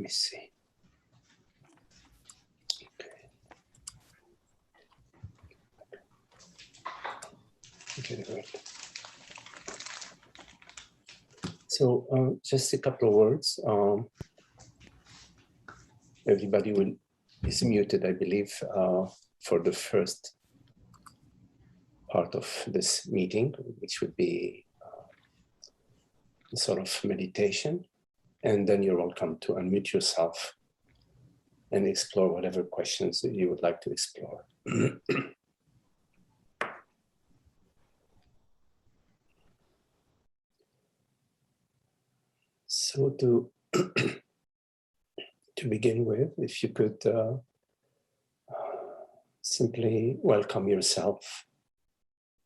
see. Okay, good. So just a couple of words. Everybody is muted, I believe, for the first part of this meeting, which would be sort of meditation. And then you're welcome to unmute yourself and explore whatever questions you would like to explore. So to begin with, if you could simply welcome yourself,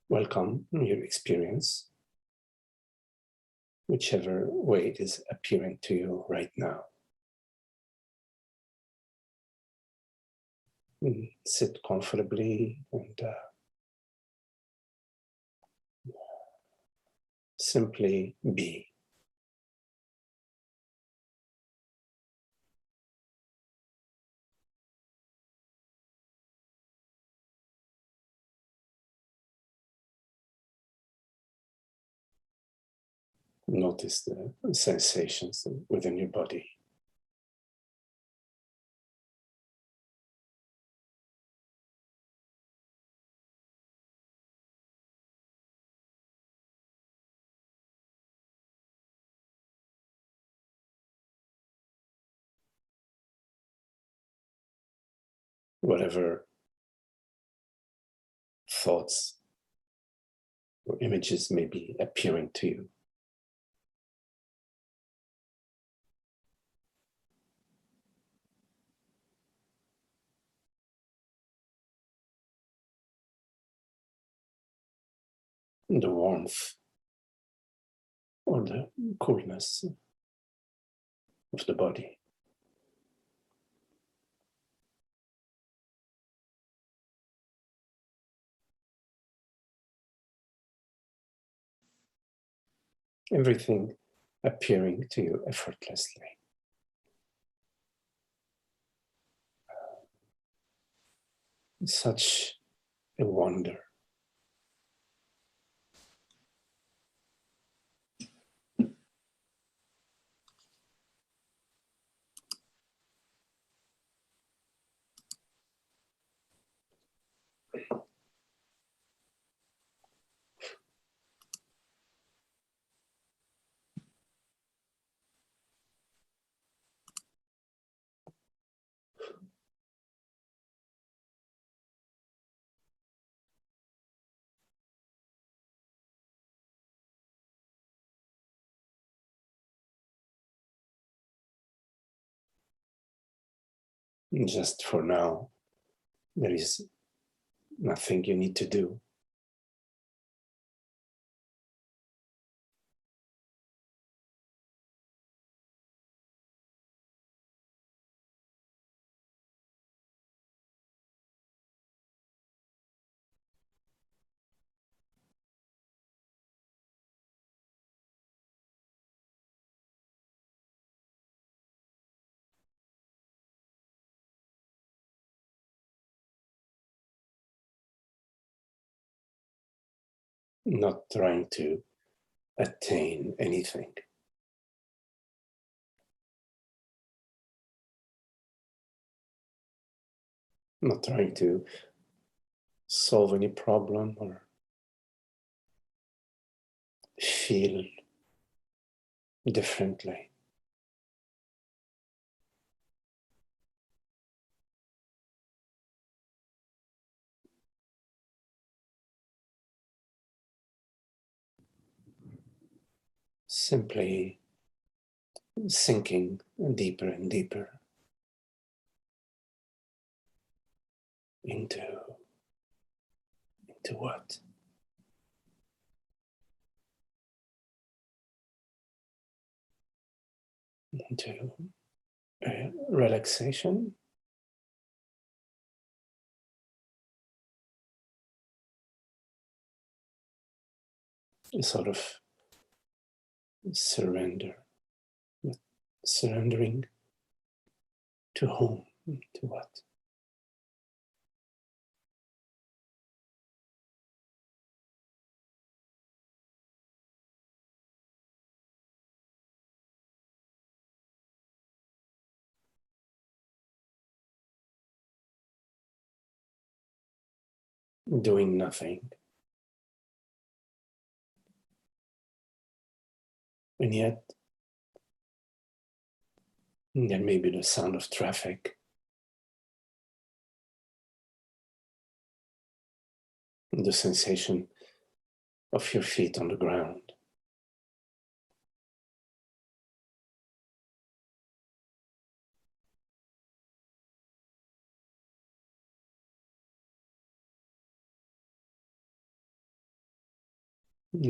welcome your experience, whichever way it is appearing to you right now. Sit comfortably and simply be. Notice the sensations within your body. Whatever thoughts or images may be appearing to you. The warmth or the coolness of the body. Everything appearing to you effortlessly. Such a wonder. Just for now, there is nothing you need to do. Not trying to attain anything. Not trying to solve any problem or feel differently. Simply sinking deeper and deeper into what? Into relaxation, a sort of surrender, surrendering To whom? To what? Doing nothing. And yet, there may be the sound of traffic, the sensation of your feet on the ground.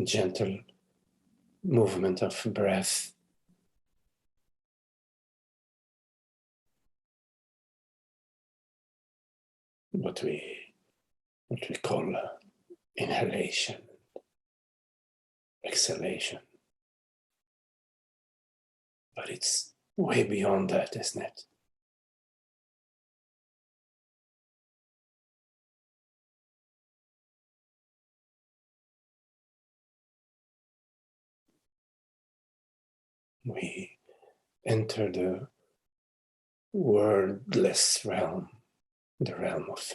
Gentle movement of breath. What we call inhalation, exhalation. But it's way beyond that, isn't it? We enter the wordless realm, the realm of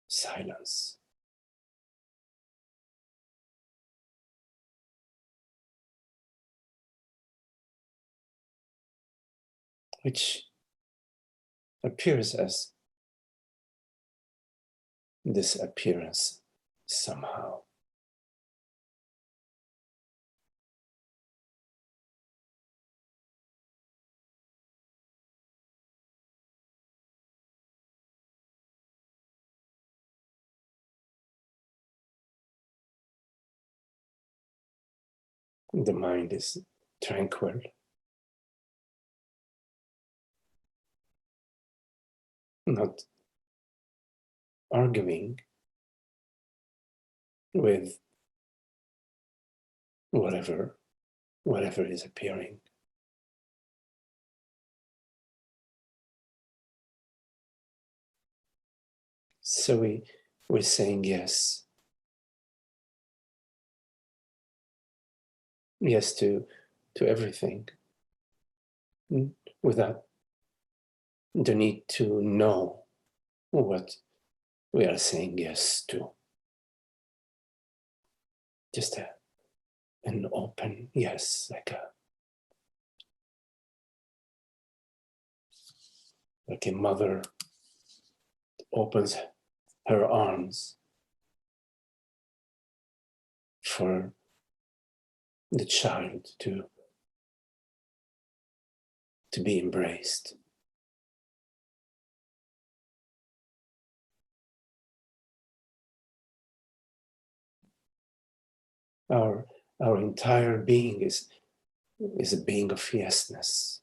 silence. Which appears as disappearance somehow. The mind is tranquil. Not arguing with whatever is appearing. So we're saying yes. Yes to everything, without the need to know what we are saying yes to. Just an open yes, like a mother opens her arms for the child to be embraced. Our entire being is a being of yesness.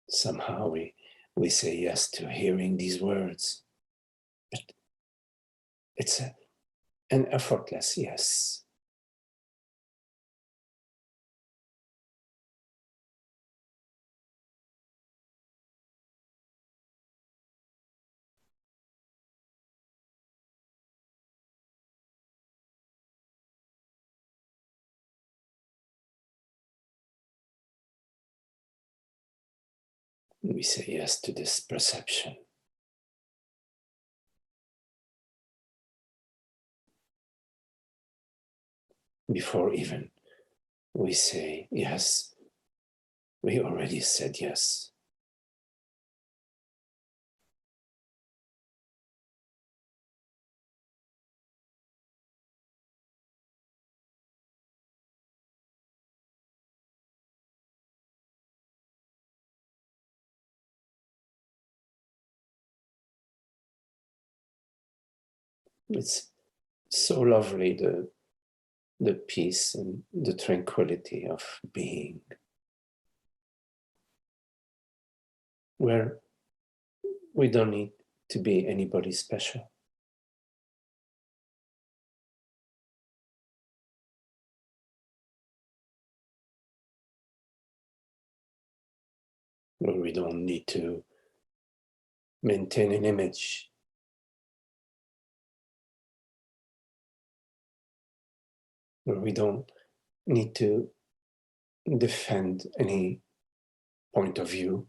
Somehow we say yes to hearing these words, but it's an effortless yes. We say yes to this perception. Before even we say yes, we already said yes. It's so lovely, the peace and the tranquility of being, where we don't need to be anybody special. where we don't need to maintain an image, where we don't need to defend any point of view.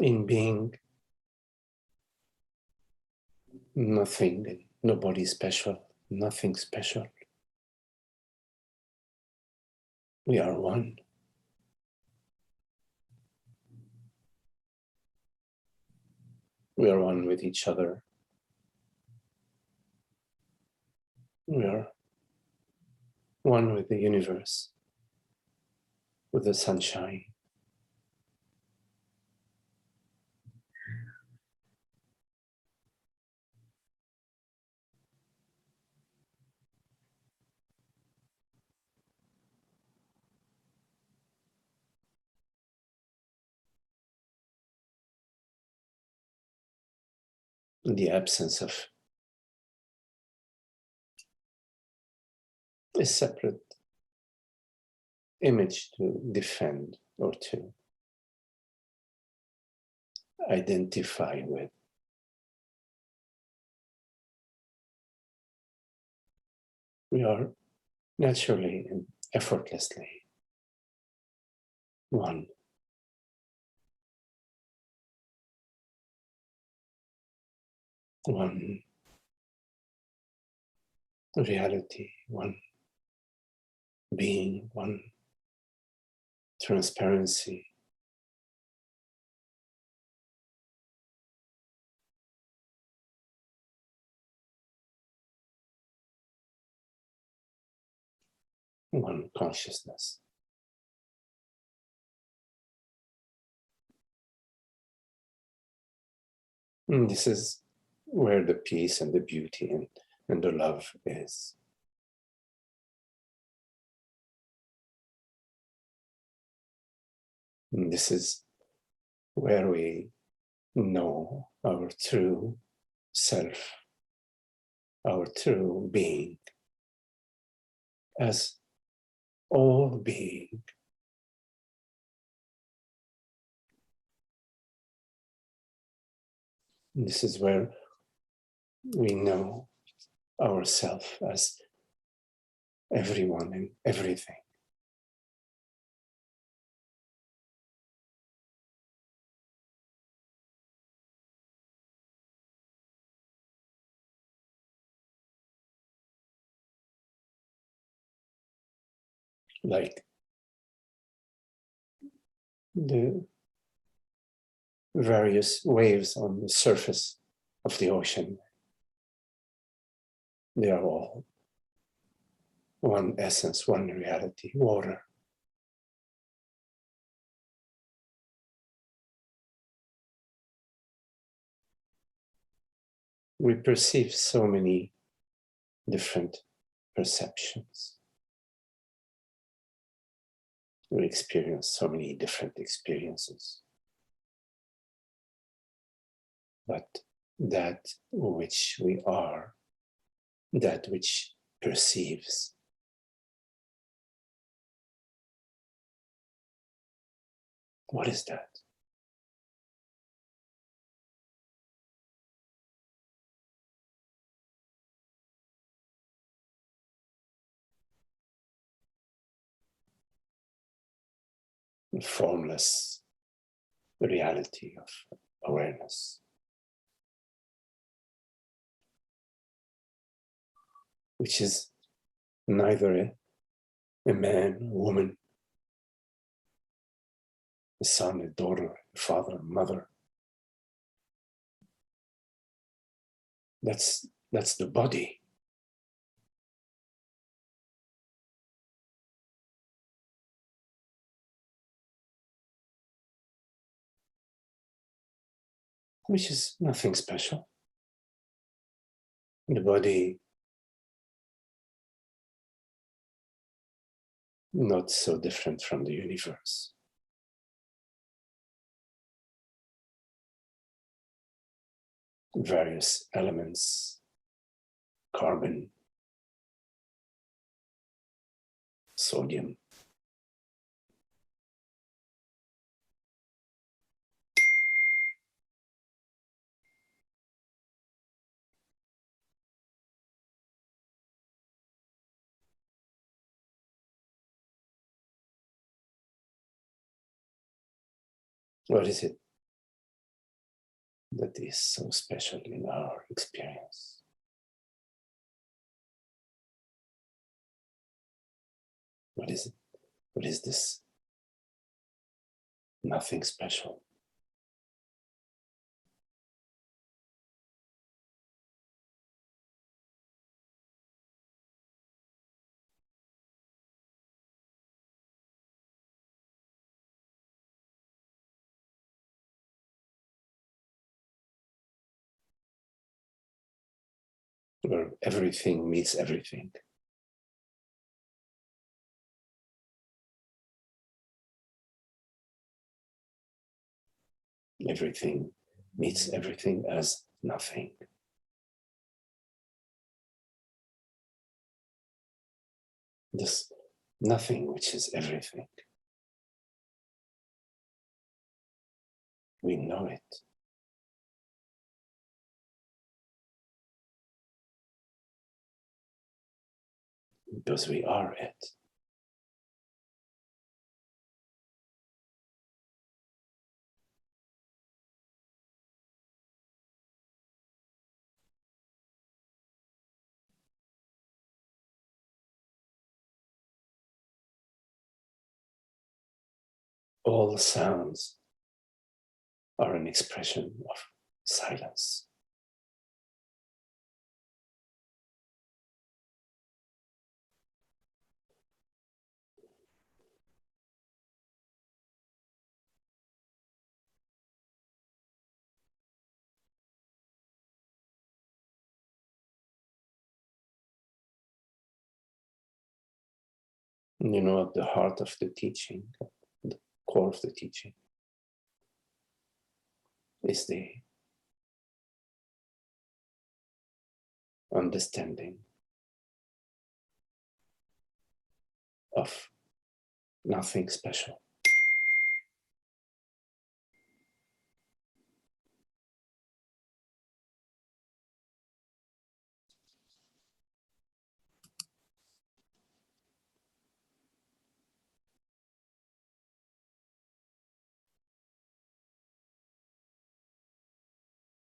In being nothing and nobody special, nothing special. We are one. We are one with each other. We are one with the universe, with the sunshine. In the absence of a separate image to defend or to identify with. We are naturally and effortlessly one. One reality, one being, one transparency. One consciousness. And this is where the peace and the beauty and the love is. And this is where we know our true self, our true being, as all being. And this is where we know ourselves as everyone and everything. Like the various waves on the surface of the ocean, they are all one essence, one reality, water. We perceive so many different perceptions. We experience so many different experiences. But that which we are, that which perceives, what is that? The formless reality of awareness, which is neither a man, a woman, a son, a daughter, a father, a mother. That's the body. which is nothing special. The body, not so different from the universe. Various elements, carbon, sodium. What is it that is so special in our experience? What is it? What is this? Nothing special. Where everything meets everything. Everything meets everything as nothing. This nothing, which is everything. We know it. Because we are it. All sounds are an expression of silence. You know, at the heart of the teaching, the core of the teaching, is the understanding of nothing special.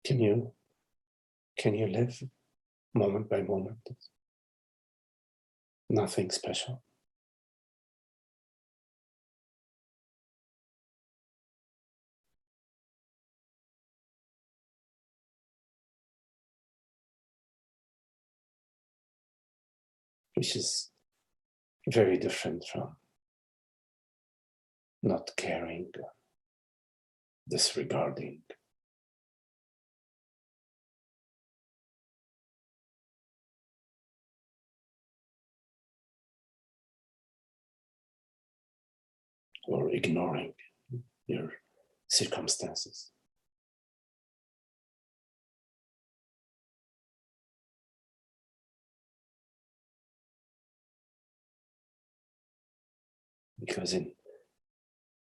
Can you live moment by moment? Nothing special. Which is very different from not caring, disregarding, or ignoring your circumstances. Because in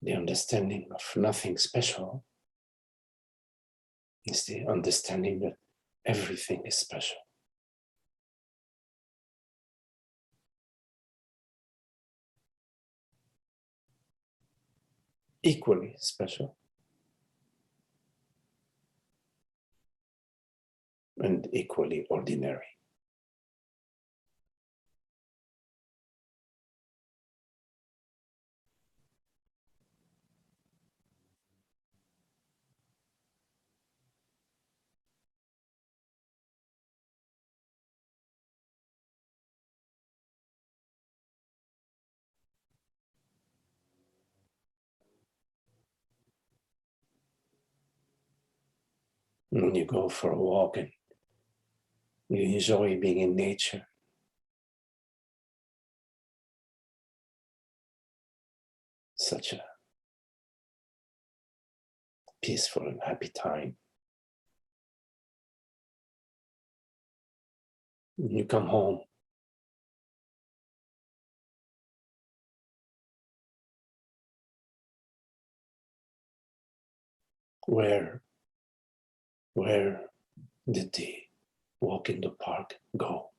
the understanding of nothing special is the understanding that everything is special. Equally special and equally ordinary. when you go for a walk and you enjoy being in nature, such a peaceful and happy time. When you come home, where did the walk in the park go?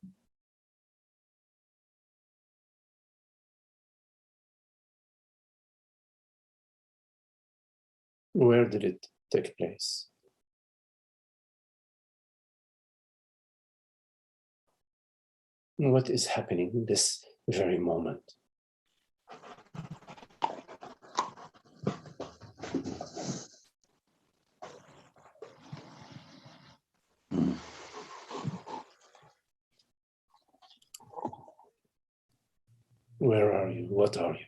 Where did it take place? What is happening in this very moment? Where are you? What are you?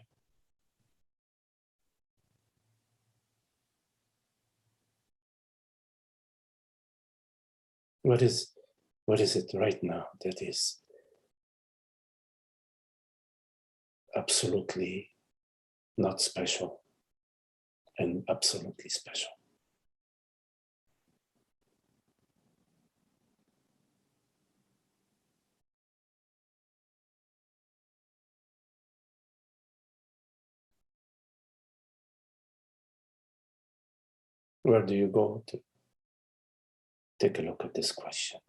What is it right now that is absolutely not special and absolutely special? Where do you go to take a look at this question?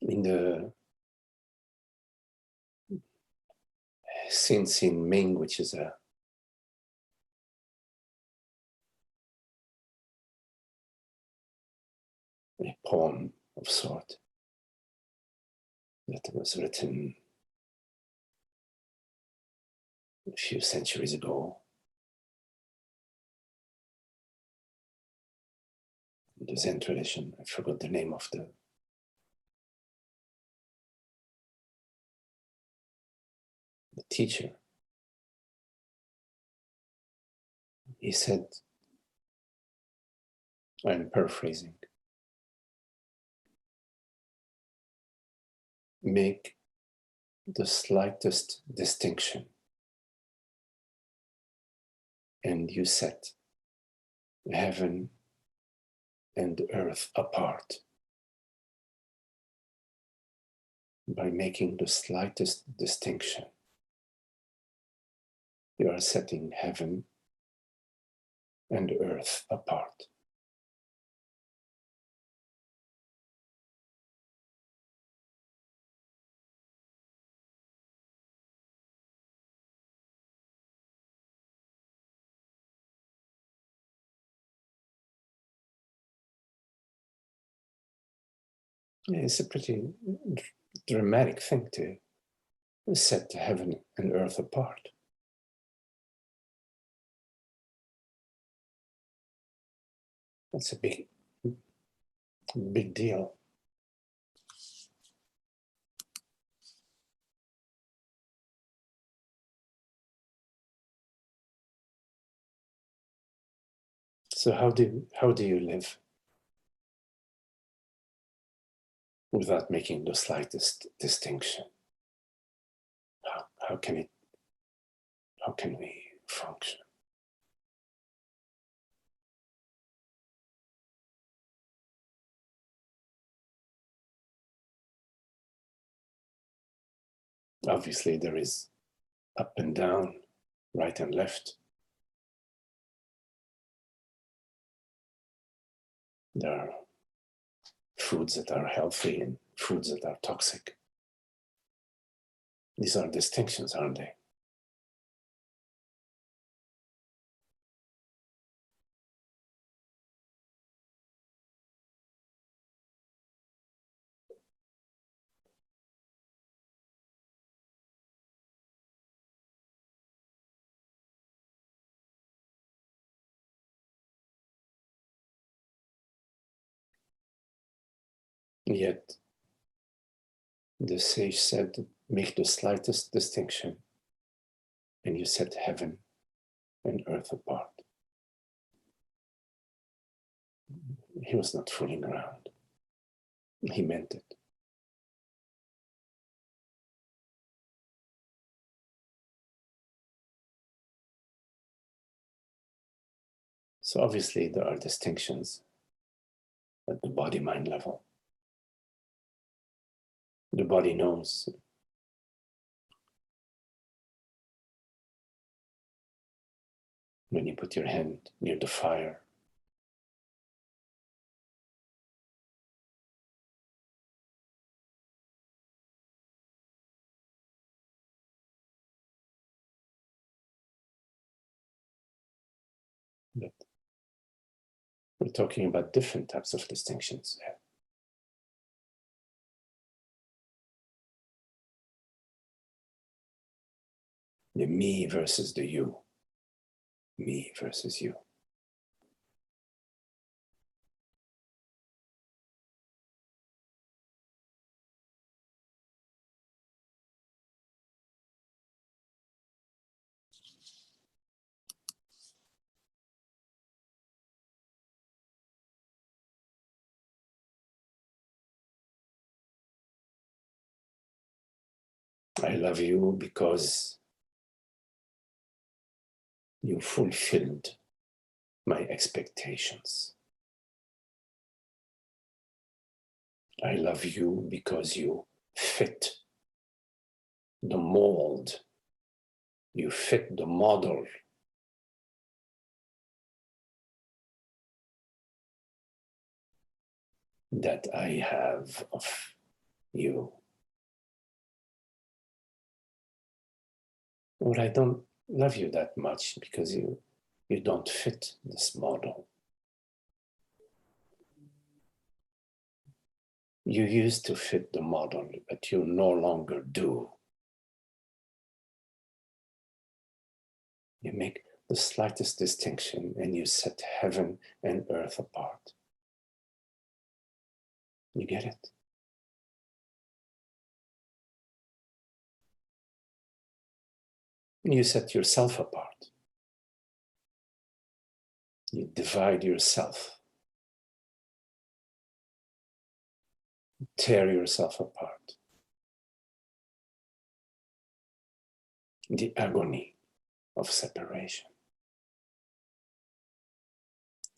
In the Sin Ming, which is a poem of sort that was written a few centuries ago. The Zen tradition, I forgot the name of the teacher. He said, I'm paraphrasing, make the slightest distinction and you set heaven and earth apart. By making the slightest distinction, you are setting heaven and earth apart. It's a pretty dramatic thing to set heaven and earth apart. That's a big deal. So how do you live without making the slightest distinction? How can we function? Obviously, there is up and down, right and left. There are foods that are healthy and foods that are toxic. These are distinctions, aren't they? Yet, the sage said, make the slightest distinction, and you set heaven and earth apart. He was not fooling around. He meant it. So obviously there are distinctions at the body-mind level. The body knows when you put your hand near the fire, but we're talking about different types of distinctions. The me versus the you. Me versus you. I love you because you fulfilled my expectations. I love you because you fit the mold, you fit the model that I have of you. Or I don't love you that much because you don't fit this model. You used to fit the model, but you no longer do. You make the slightest distinction and you set heaven and earth apart. You get it? You set yourself apart. You divide yourself. Tear yourself apart. The agony of separation.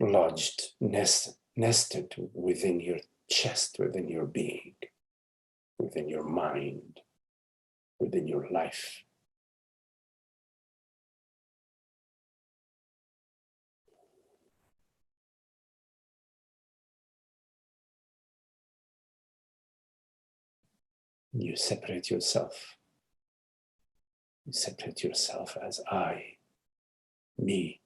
Lodged, nested within your chest, within your being, within your mind, within your life. You separate yourself. You separate yourself as I, me.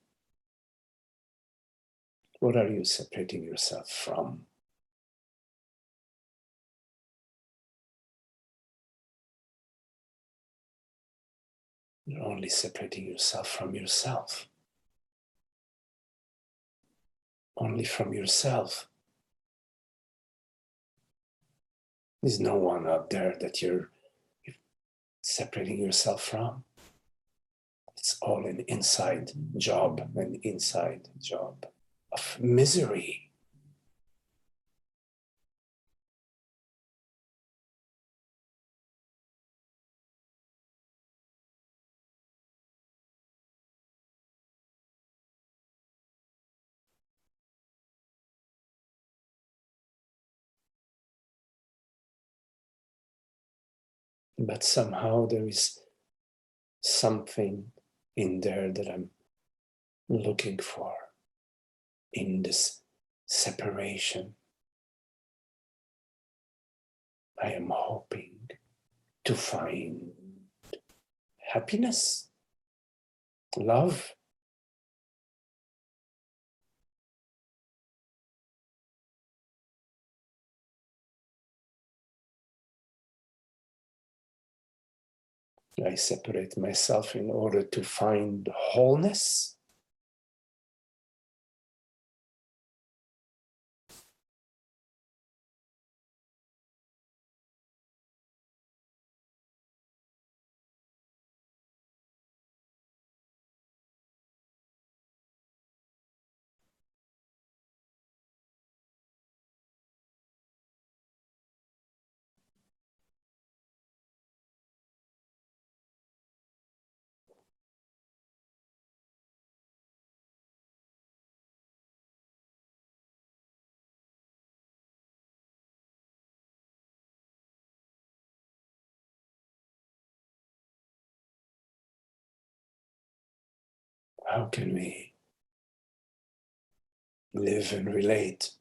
What are you separating yourself from? You're only separating yourself from yourself. Only from yourself. There's no one out there that you're separating yourself from. It's all an inside job, an inside job of misery. But somehow there is something in there that I'm looking for in this separation. I am hoping to find happiness, love. I separate myself in order to find wholeness. How can we live and relate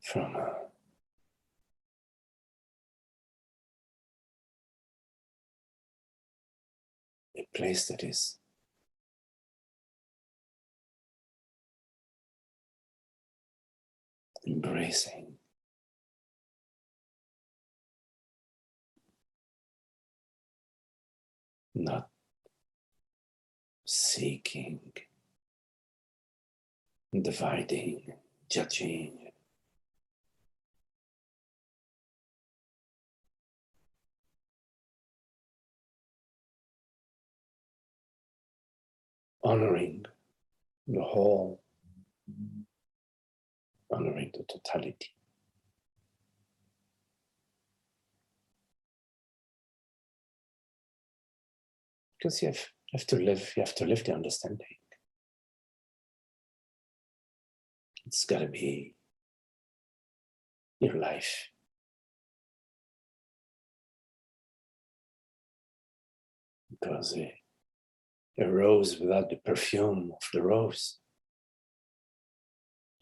from a place that is embracing, not seeking, dividing, judging, honoring the whole, honoring the totality. Because you have to live the understanding. It's got to be your life. Because a rose without the perfume of the rose,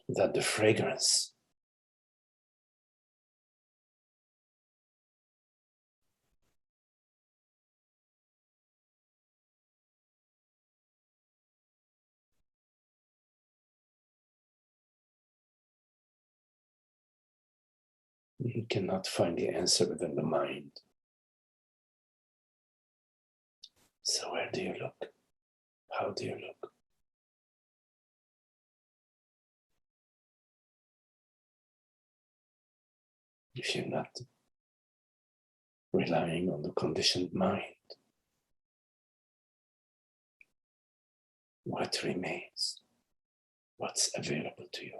without the fragrance, you cannot find the answer within the mind. So where do you look? How do you look? If you're not relying on the conditioned mind, what remains? What's available to you?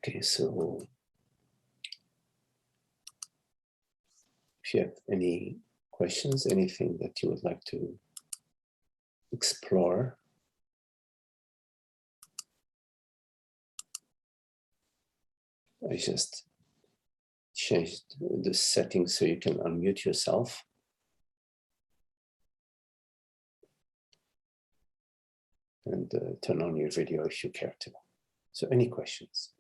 Okay, so if you have any questions, anything that you would like to explore, I just changed the settings so you can unmute yourself. And turn on your video if you care to. So any questions?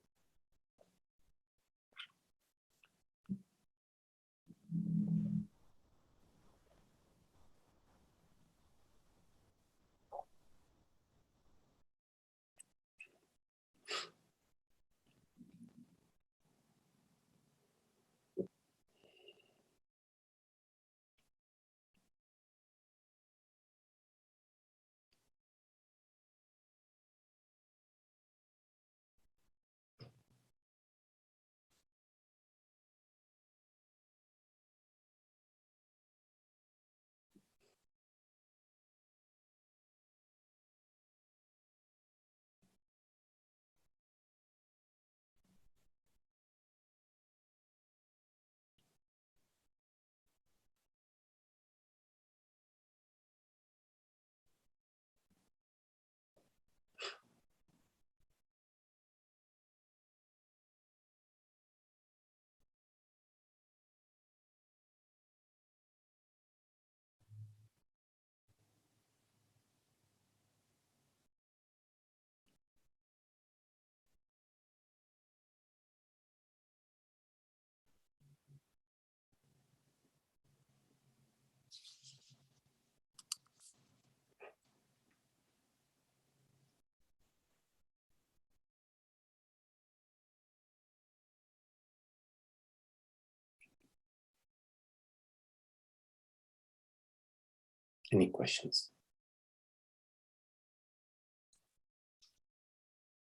Any questions?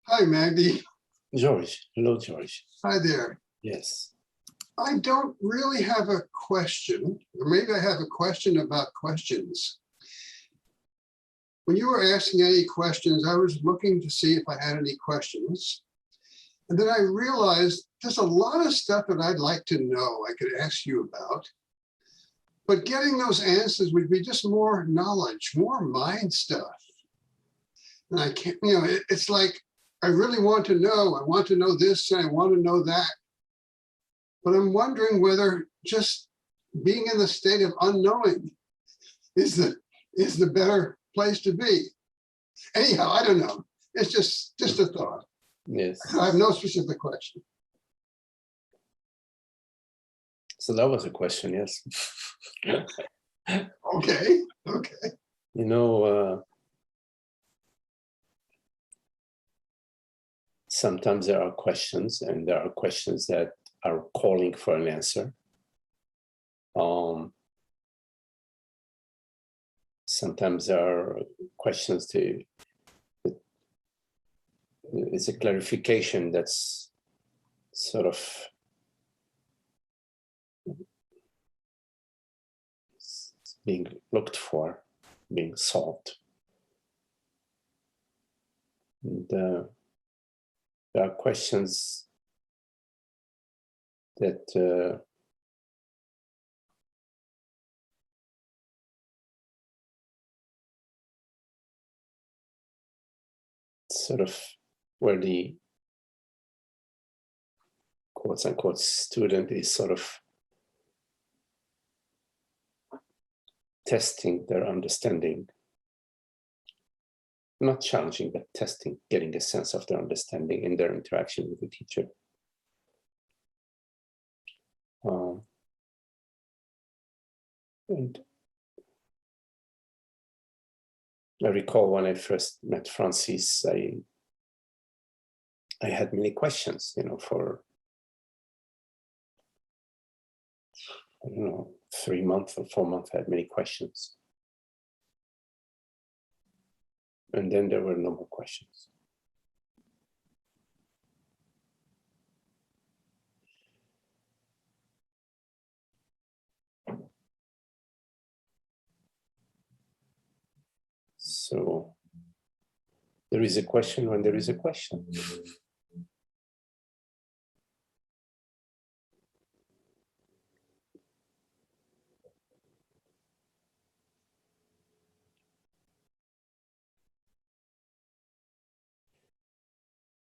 Hi, Magdi. George. Hello, George. Hi there. Yes. I don't really have a question, or maybe I have a question about questions. When you were asking any questions, I was looking to see if I had any questions. And then I realized there's a lot of stuff that I'd like to know I could ask you about. But getting those answers would be just more knowledge, more mind stuff. And I can't, it's like, I really want to know. I want to know this and I want to know that. But I'm wondering whether just being in the state of unknowing is the better place to be. Anyhow, I don't know. It's just a thought. Yes. I have no specific question. So that was a question, yes. Okay. You know, sometimes there are questions, and there are questions that are calling for an answer. Sometimes there are questions it's a clarification that's sort of being looked for, being solved. And there are questions that sort of where the quotes unquote student is sort of testing their understanding, not challenging, but testing, getting a sense of their understanding in their interaction with the teacher. And I recall when I first met Francis, I had many questions, for, I don't know, 3 months or 4 months, I had many questions. And then there were no more questions. So there is a question when there is a question.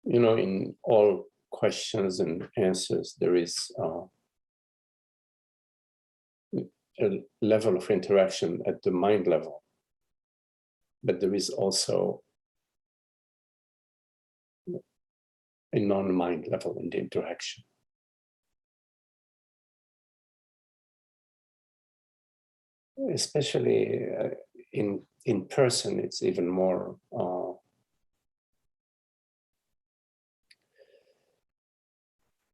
In all questions and answers, there is a level of interaction at the mind level, but there is also a non-mind level in the interaction. Especially in person, it's even more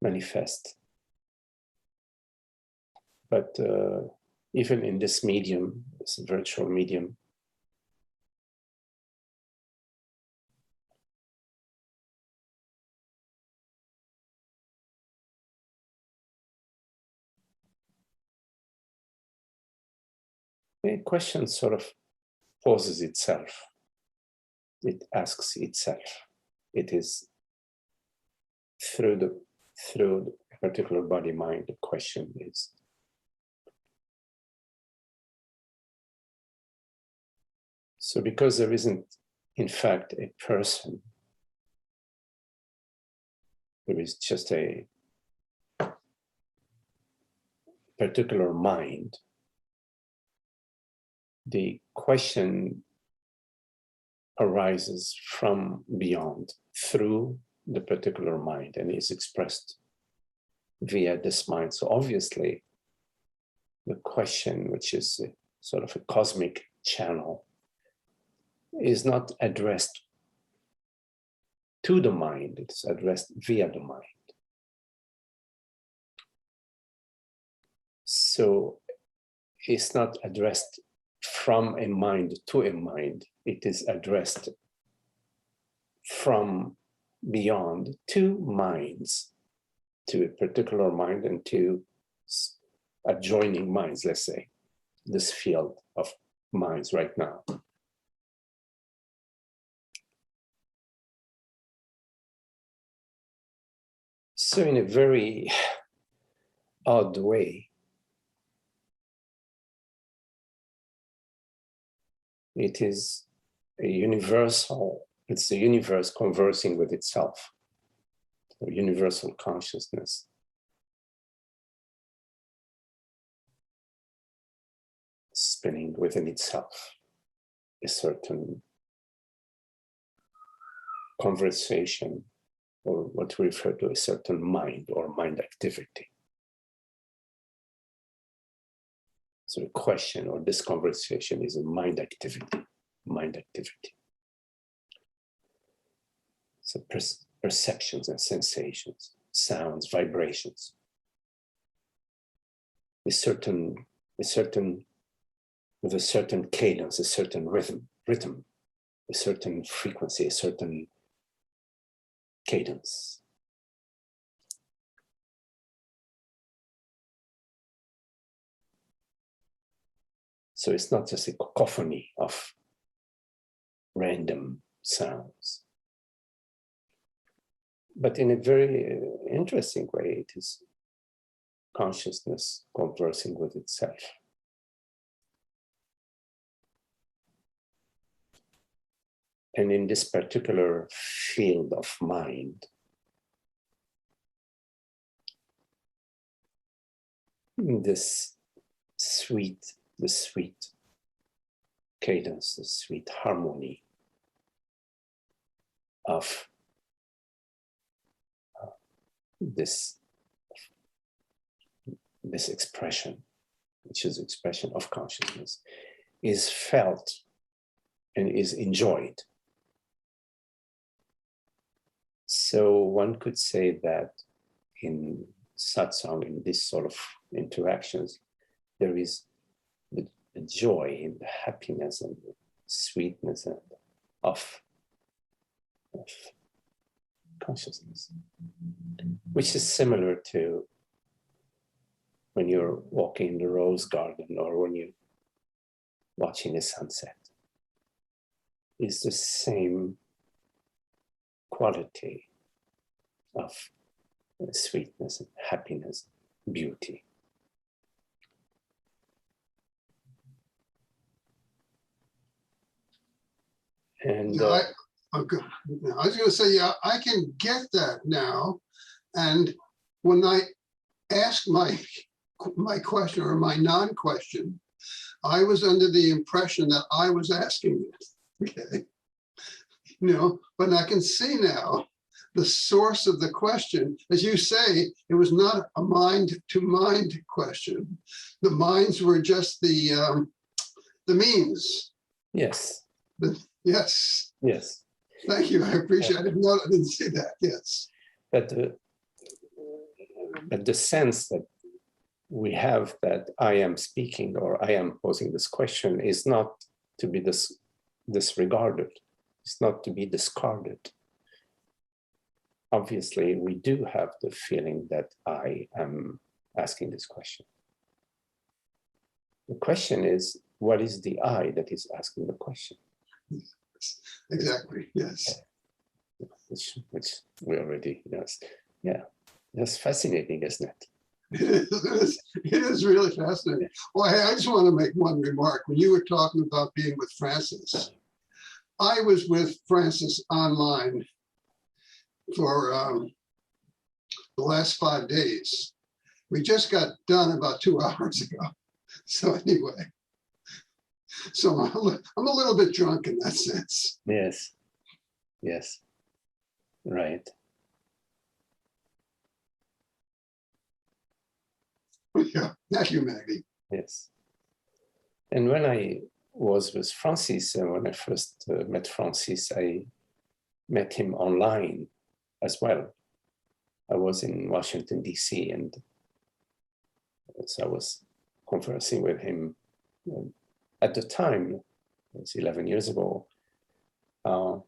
manifest. But even in this medium, this virtual medium, the question sort of poses itself. It asks itself. It is through the particular body-mind, the question is. So because there isn't, in fact, a person, there is just a particular mind, the question arises from beyond, through the particular mind, and is expressed via this mind. So obviously, the question, which is a sort of a cosmic channel, is not addressed to the mind, it's addressed via the mind. So it's not addressed from a mind to a mind. It is addressed from beyond two minds, to a particular mind and to adjoining minds, let's say, this field of minds right now. So in a very odd way, it is a universal, it's the universe conversing with itself, a universal consciousness. Spinning within itself a certain conversation, or what we refer to as a certain mind or mind activity. So the question or this conversation is a mind activity, mind activity. So perceptions and sensations, sounds, vibrations. With a certain cadence, a certain rhythm, a certain frequency, a certain cadence. So it's not just a cacophony of random sounds, but in a very interesting way, it is consciousness conversing with itself. And in this particular field of mind, this sweet cadence, the sweet harmony of this expression, which is expression of consciousness, is felt and is enjoyed. So one could say that in satsang, in this sort of interactions, there is the joy and the happiness and the sweetness and of consciousness, which is similar to when you're walking in the rose garden or when you're watching a sunset. It's the same quality of sweetness and happiness, beauty. And I was going to say, yeah, I can get that now. And when I ask my question or my non-question, I was under the impression that I was asking it. Okay, but I can see now the source of the question. As you say, it was not a mind-to-mind question. The minds were just the means. yes. Yes. Yes. Thank you. I appreciate it. No, I didn't see that. Yes. But the sense that we have that I am speaking or I am posing this question is not to be disregarded. It's not to be discarded. Obviously, we do have the feeling that I am asking this question. The question is, what is the I that is asking the question? Exactly. Yes. Which we already, yes. Yeah. That's fascinating, isn't it? It is really fascinating. Well, hey, I just want to make one remark. When you were talking about being with Francis, I was with Francis online for the last 5 days. We just got done about 2 hours ago. So anyway, so I'm a little bit drunk in that sense. Yes. Yes. Right. Yeah. Thank you, Maggie. Yes. And when I was with Francis, when I first met Francis, I met him online as well. I was in Washington, D.C., and so I was conversing with him at the time, it's 11 years ago, well,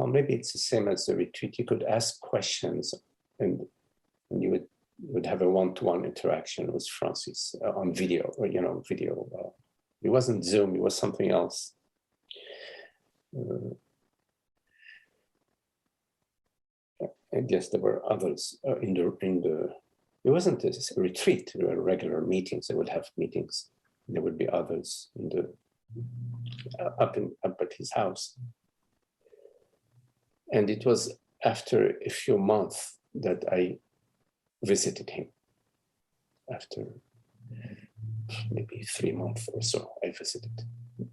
maybe it's the same as the retreat. You could ask questions, and you would have a one-to-one interaction with Francis on video, or video. It wasn't Zoom; it was something else. And yes, there were others in the. It wasn't a retreat; there were regular meetings. They would have meetings. There would be others in the up at his house. And it was after a few months that I visited him. After maybe 3 months or so, I visited.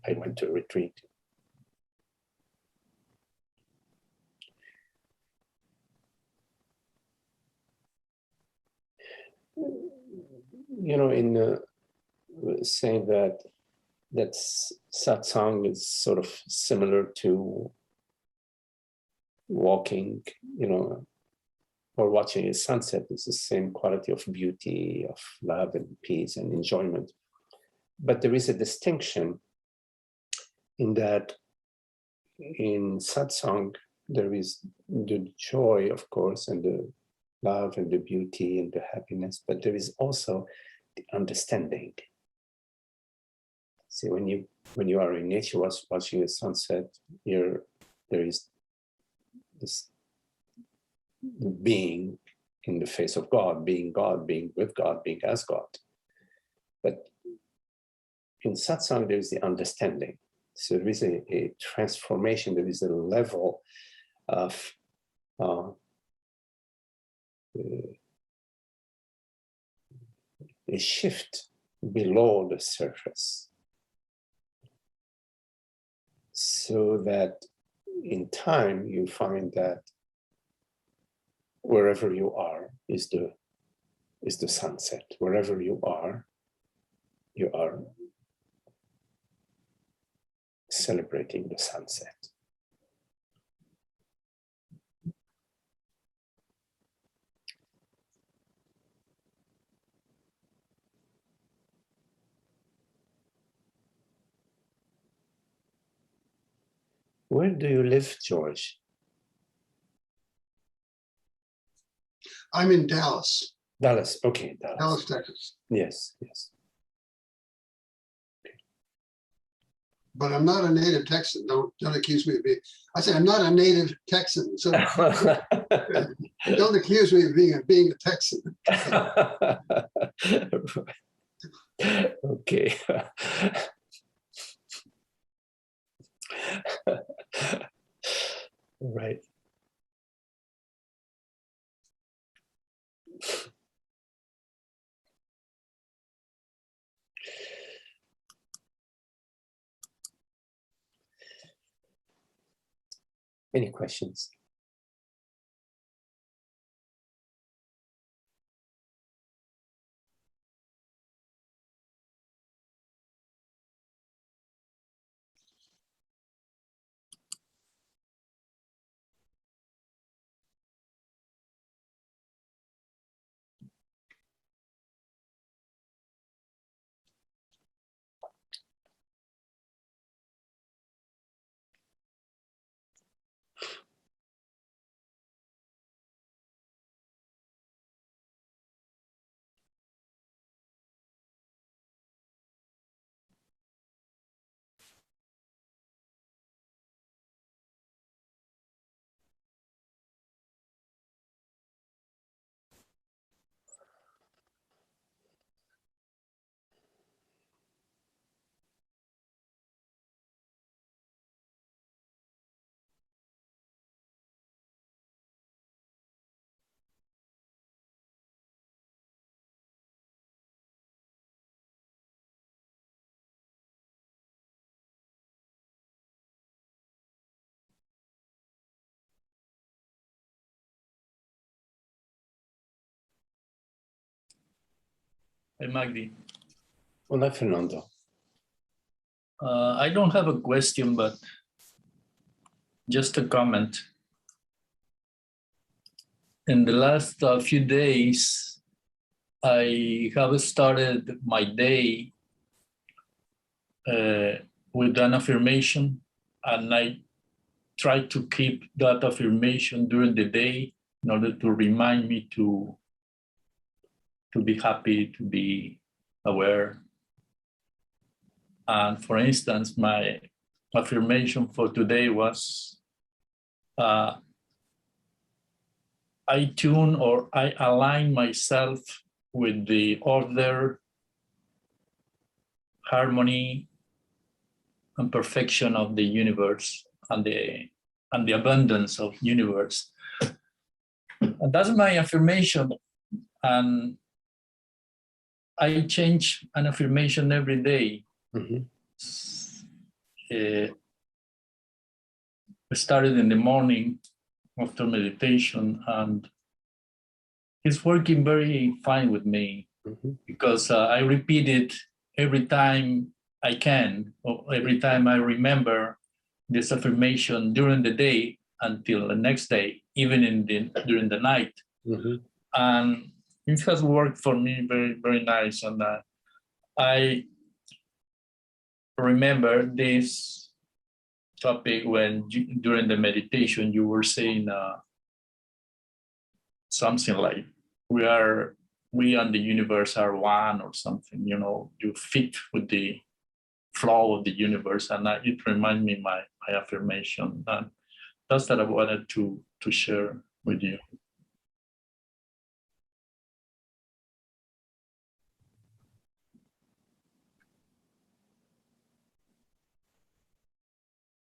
I went to a retreat. In saying that satsang is sort of similar to walking, or watching a sunset. It's the same quality of beauty, of love and peace and enjoyment. But there is a distinction in that in satsang, there is the joy, of course, and the love and the beauty and the happiness, but there is also the understanding. See, when you are in nature watching a sunset, there is this being in the face of God, being with God, being as God. But in satsang, there is the understanding. So there is a transformation, there is a level of a shift below the surface. So that in time, you find that wherever you are is the sunset. Wherever you are celebrating the sunset. Where do you live, George? I'm in Dallas. Dallas, okay, Dallas. Dallas, Texas. Yes. But I'm not a native Texan. Don't accuse me of being. I said I'm not a native Texan. So don't accuse me of being a Texan. Okay. Right. Any questions? Hi, Magdi. Hola, Fernando. I don't have a question, but just a comment. In the last few days, I have started my day with an affirmation, and I try to keep that affirmation during the day in order to remind me to be happy, to be aware. And for instance, my affirmation for today was, I tune or I align myself with the order, harmony, and perfection of the universe and the abundance of universe. And that's my affirmation. And I change an affirmation every day. Mhm. I started in the morning after meditation, and it's working very fine with me because I repeat it every time I can, or every time I remember this affirmation during the day until the next day, even during the night. And it has worked for me very, very nice. And I remember this topic when during the meditation you were saying something like we and the universe are one, or something, you fit with the flow of the universe. And it reminded me my affirmation, and that's that I wanted to share with you.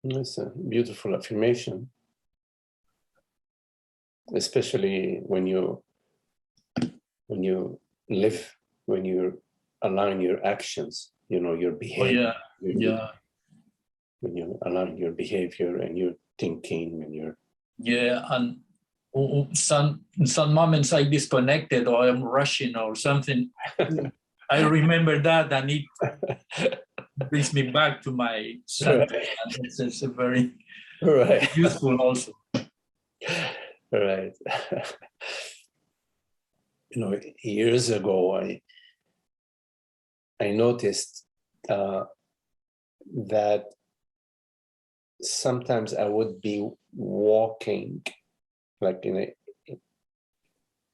It's a beautiful affirmation, especially when you live, when you align your actions, your behavior. When you align your behavior and your thinking and your. Yeah, and some moments I disconnected, or I'm rushing or something. I remember that, and it brings me back to my center. Right. And it's a very Right. useful also. Right. Years ago, I noticed that sometimes I would be walking like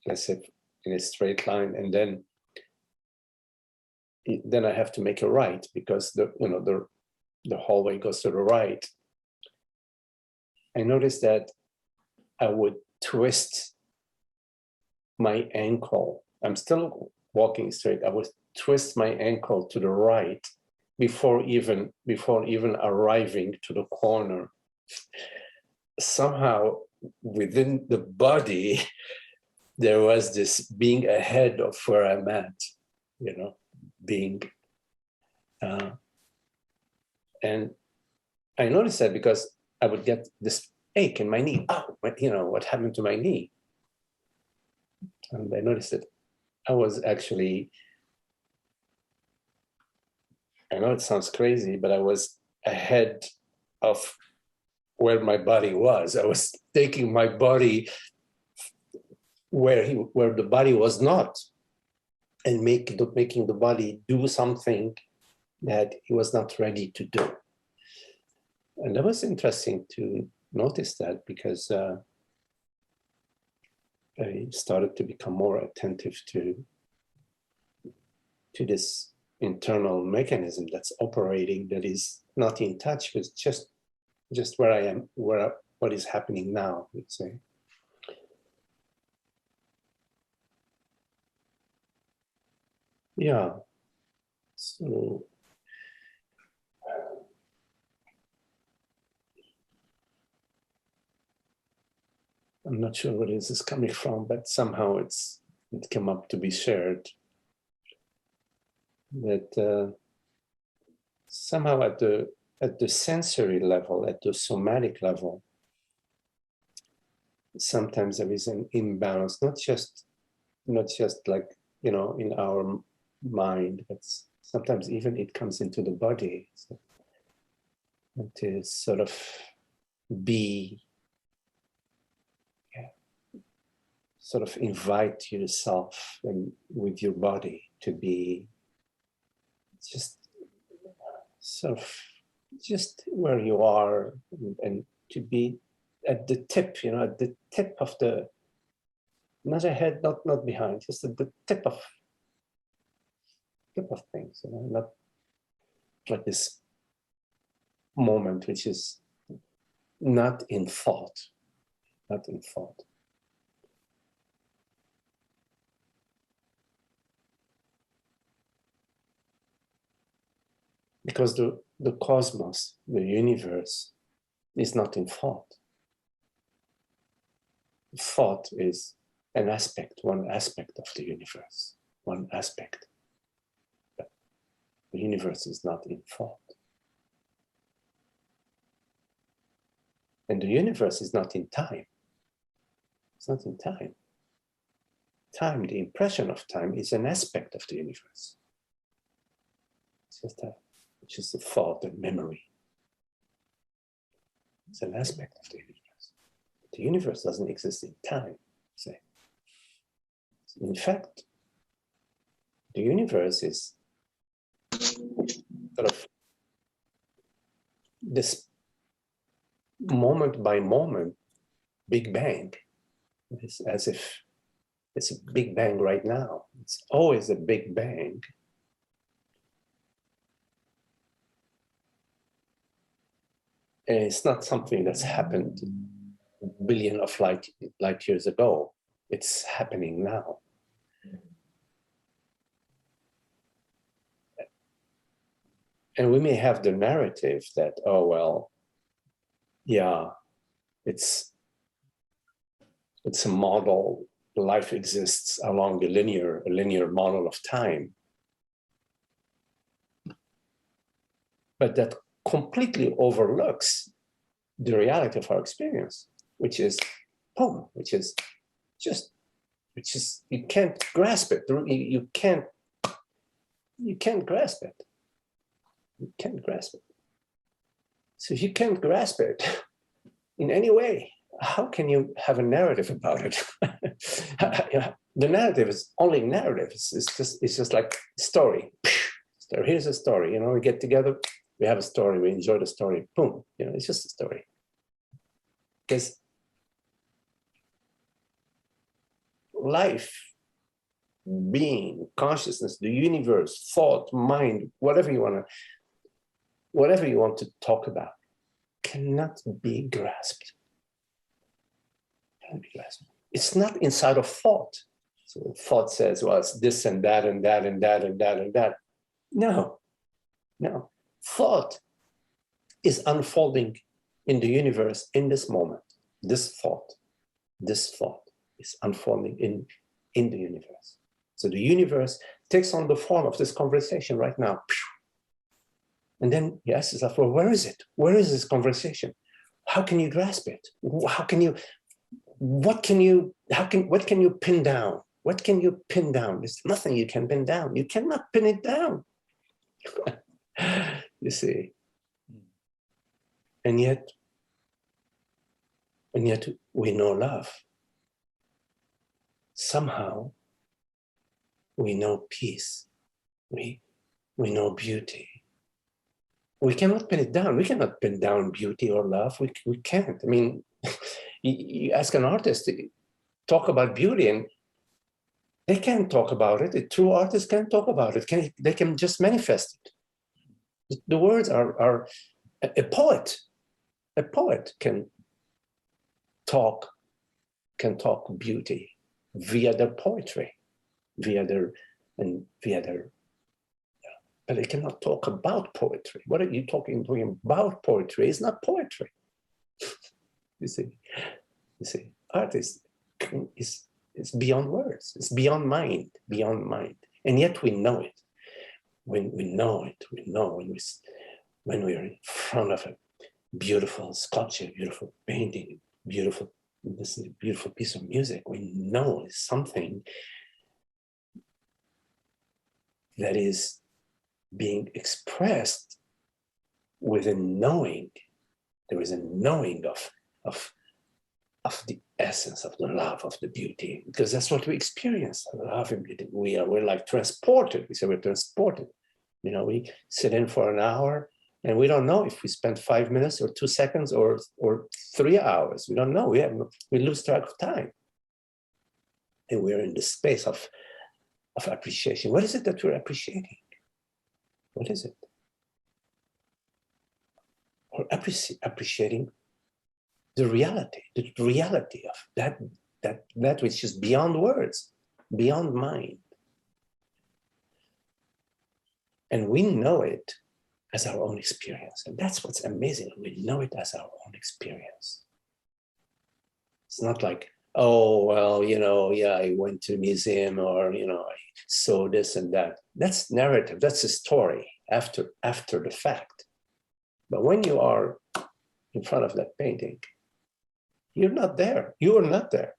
let's say in a straight line, and then I have to make a right because the hallway goes to the right. I noticed that I would twist my ankle. I'm still walking straight. I would twist my ankle to the right before even arriving to the corner. Somehow within the body, there was this being ahead of where I'm at, being. And I noticed that because I would get this ache in my knee. Oh, what happened to my knee? And I noticed that I was actually, I know it sounds crazy, but I was ahead of where my body was. I was taking my body where the body was not, and making the body do something that he was not ready to do. And that was interesting to notice that, because I started to become more attentive to this internal mechanism that's operating, that is not in touch with just where I am, what is happening now, let's say. Yeah. So I'm not sure where this is coming from, but somehow it came up to be shared. That somehow at the sensory level, at the somatic level, sometimes there is an imbalance, not just like in our mind, but sometimes even it comes into the body. So, and to sort of be, sort of invite yourself and with your body to be just sort of just where you are, and to be at the tip, at the tip of the, not ahead, not behind, just at the tip of things, not like this moment which is not in thought, Because the cosmos, the universe, is not in thought. Thought is an aspect, one aspect of the universe, one aspect. But the universe is not in thought. And the universe is not in time. It's not in time. Time, the impression of time, is an aspect of the universe. It's just a thought and memory. It's an aspect of the universe. The universe doesn't exist in time, say. In fact, the universe is sort of this moment by moment Big Bang. It's as if it's a Big Bang right now. It's always a Big Bang. And it's not something that's happened a billion of light years ago. It's happening now. And we may have the narrative that, oh, well, yeah, it's a model. Life exists along a linear model of time. But that completely overlooks the reality of our experience, which is boom, which is you can't grasp it. You can't grasp it. You can't grasp it. So if you can't grasp it in any way, how can you have a narrative about it? The narrative is only narrative. It's just like story. Here's a story. We get together, we have a story, we enjoy the story. Boom. It's just a story. Because life, being, consciousness, the universe, thought, mind, whatever you want to talk about, cannot be grasped. It's not inside of thought. So thought says, well, it's this and that and that and that and that and that. No. Thought is unfolding in the universe in this moment. This thought is unfolding in the universe. So the universe takes on the form of this conversation right now. And then he asks himself, well, where is it? Where is this conversation? How can you grasp it? What can you pin down? What can you pin down? There's nothing you can pin down. You cannot pin it down. You see. And yet we know love. Somehow we know peace. We know beauty. We cannot pin it down. We cannot pin down beauty or love. We can't. I mean, you ask an artist to talk about beauty and they can't talk about it. A true artist can't talk about it. They can just manifest it. The words are a poet. A poet can talk beauty via their poetry, via their but they cannot talk about poetry. What are you talking about poetry? It's not poetry. You see, art is beyond words. It's beyond mind. And yet we know it. When we know when we're in front of a beautiful sculpture, beautiful painting, beautiful piece of music, we know something that is being expressed with a knowing. There is a knowing of the essence of the love, of the beauty, because that's what we experience. Love and beauty. We're like transported. We say we're transported. We sit in for an hour And we don't know if we spent 5 minutes or 2 seconds or 3 hours. We don't know. We lose track of time. And we're in the space of appreciation. What is it that we're appreciating? What is it? We're appreciating the reality of that which is beyond words, beyond mind. And we know it as our own experience. And that's what's amazing. We know it as our own experience. It's not like, oh, well, yeah, I went to a museum, or, I saw this and that. That's narrative. That's a story after the fact. But when you are in front of that painting, you're not there. You are not there.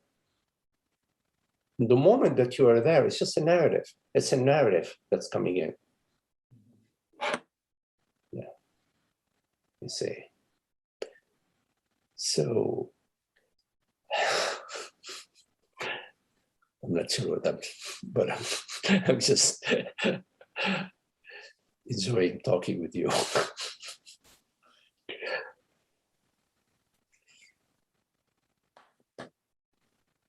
The moment that you are there, it's just a narrative. It's a narrative that's coming in. Yeah. You see. So I'm not sure what but I'm just enjoying talking with you.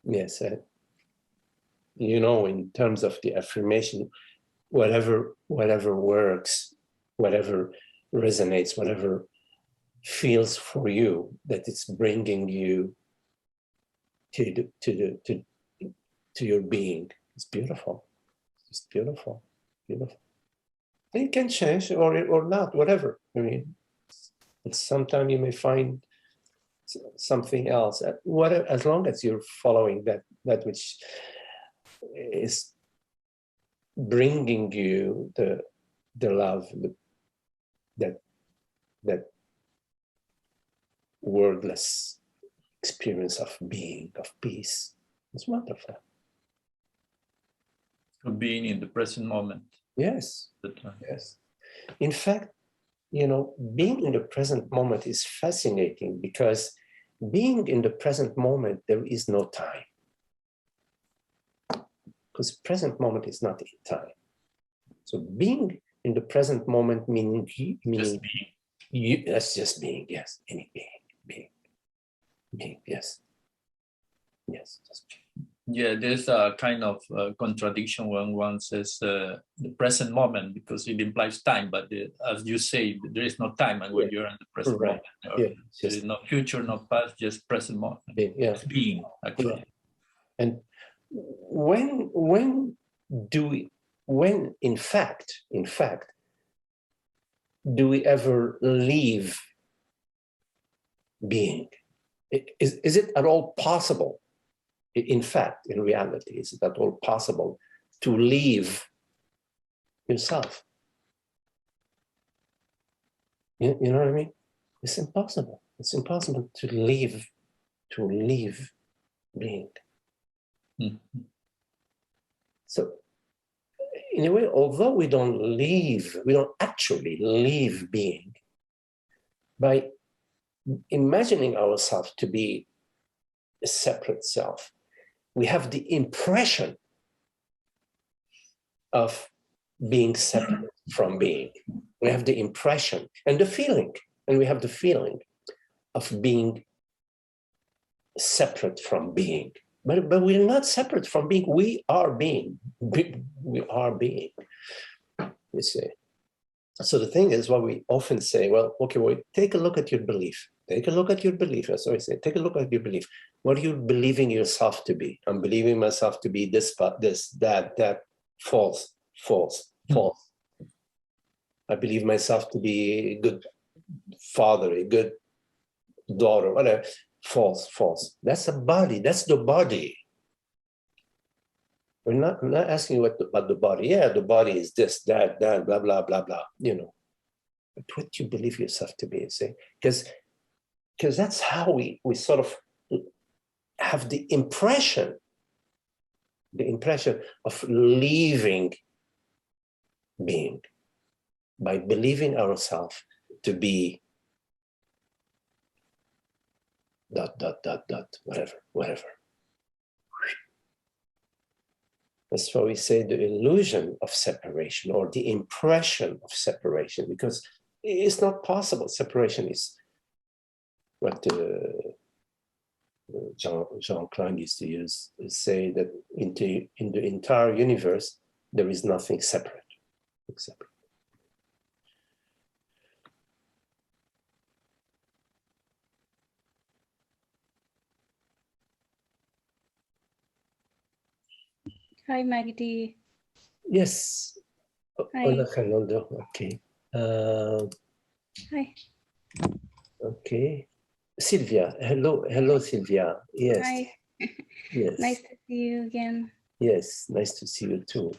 Yes, in terms of the affirmation, whatever works, whatever resonates, whatever feels for you, that it's bringing you to your being. It's beautiful. It's beautiful, beautiful. And it can change or not, whatever. I mean, sometimes you may find something else. As long as you're following that which is bringing you the love, that wordless experience of being, of peace. It's wonderful. Of being in the present moment. Yes. Yes. In fact, being in the present moment is fascinating, because being in the present moment, there is no time. Because present moment is not in time. So being in the present moment meaning Just being. That's just being, yes. Any being, yes. Yes, just being. Yeah, there's a kind of contradiction when one says the present moment, because it implies time, but as you say, there is no time, and when you're in the present moment, there is no future, no past, just present moment. It's being, actually. Yeah. And when in fact, do we ever leave being? Is it at all possible? In fact, in reality, is it at all possible to leave yourself? You know what I mean? It's impossible. It's impossible to leave being. Mm-hmm. So, in a way, although we don't actually leave being, by imagining ourselves to be a separate self, we have the impression of being separate from being. We have the impression and the feeling, and we have the feeling of being separate from being. But we're not separate from being. We are being. We are being, you see. So the thing is, what we often say, well, okay, take a look at your belief. Take a look at your belief. That's what I say. Take a look at your belief. What are you believing yourself to be? I'm believing myself to be this, that. False. I believe myself to be a good father, a good daughter, whatever. False. That's a body. That's the body. I'm not asking you about the body. Yeah, the body is this, that, blah, blah, blah, blah. But what you believe yourself to be, see? Because that's how we sort of have the impression of leaving being by believing ourselves to be ... whatever. That's why we say the illusion of separation, or the impression of separation, because it's not possible. Separation is what Jean Klein used to use, say that in the entire universe, there is nothing separate. Hi, Magdi. Yes. Hi. Hola, Fernando. Okay. Hi. Okay. Sylvia. Hello. Hello, Sylvia. Yes. Hi. Yes. Nice to see you again. Yes. Nice to see you too.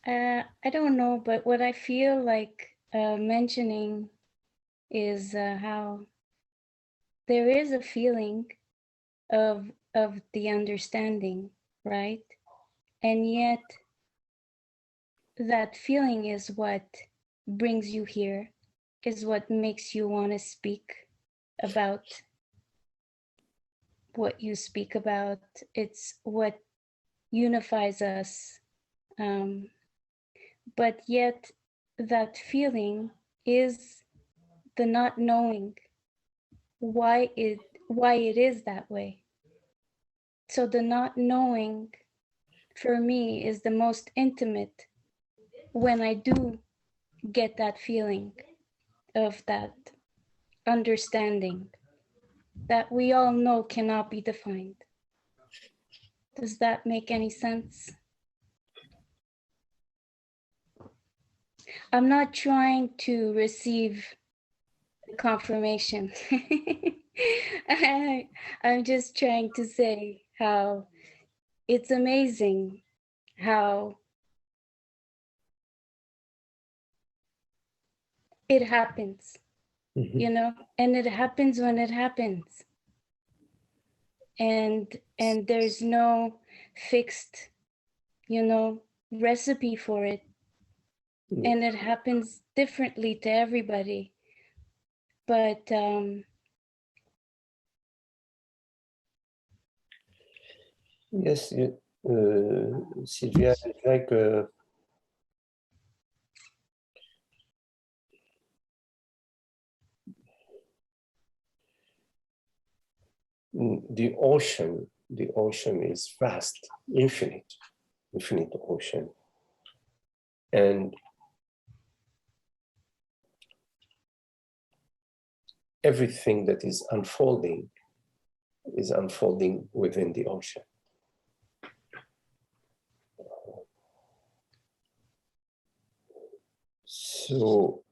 I don't know, but what I feel like mentioning is how there is a feeling of the understanding, right? And yet that feeling is what brings you here, is what makes you want to speak about what you speak about. It's what unifies us. But yet that feeling is the not knowing why it is that way. So the not knowing for me is the most intimate when I do get that feeling of that understanding that we all know cannot be defined. Does that make any sense? I'm not trying to receive confirmation. I'm just trying to say how it's amazing how it happens, you know, and it happens when it happens. And there's no fixed, you know, recipe for it. And it happens differently to everybody. But yes, Sylvia, it's like the ocean. The ocean is vast, infinite ocean, and everything that is unfolding within the ocean. So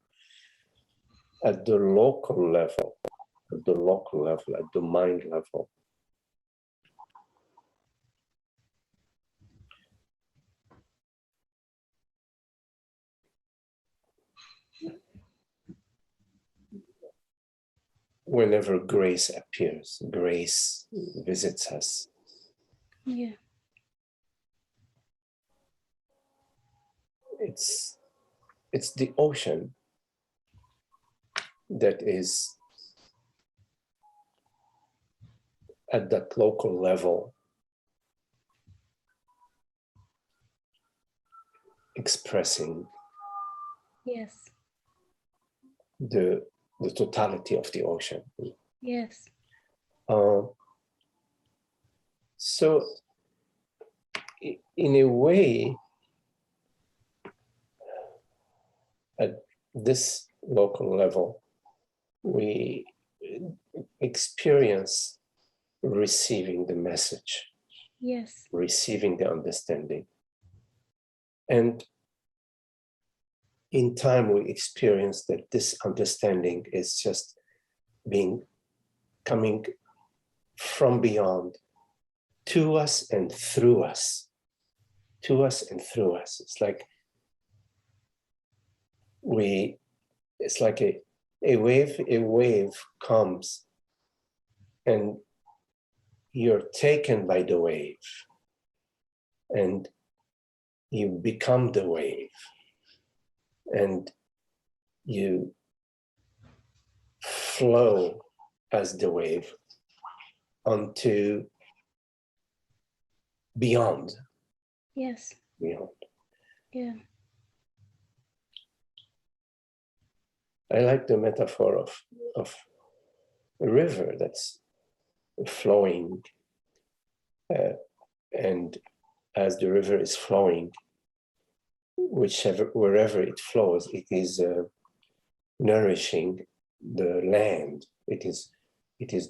at the local level, at the mind level, whenever grace appears, grace visits us. yeah, It's the ocean that is at that local level expressing yes, the totality of the ocean. yes, So in a way, at this local level, we experience receiving the message, yes, receiving the understanding. And in time, we experience that this understanding is just coming from beyond to us and through us, to us and through us. It's like a wave comes and you're taken by the wave and you become the wave and you flow as the wave onto beyond. yes, Beyond. yeah. I like the metaphor of a river that's flowing, and as the river is flowing, wherever it flows, it is nourishing the land. It is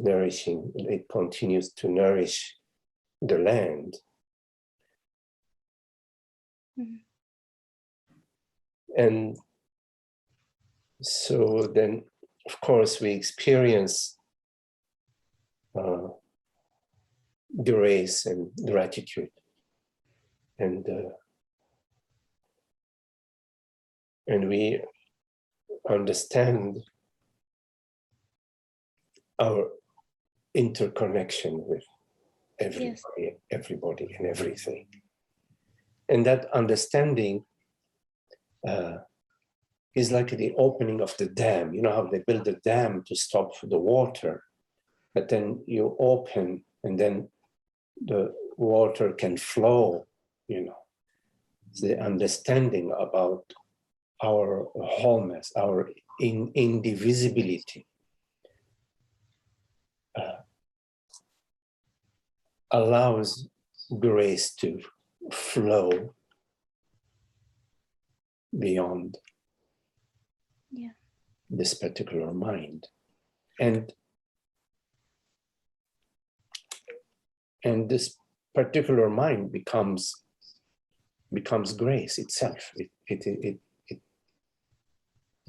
nourishing. It continues to nourish the land. Mhm. And so then, of course, we experience grace and gratitude, and we understand our interconnection with everybody, everybody, and everything. And that understanding is like the opening of the dam. You know how they build a dam to stop the water, but then you open and then the water can flow, you know. It's the understanding about our wholeness, our indivisibility, allows grace to flow beyond this particular mind. And this particular mind becomes grace itself. It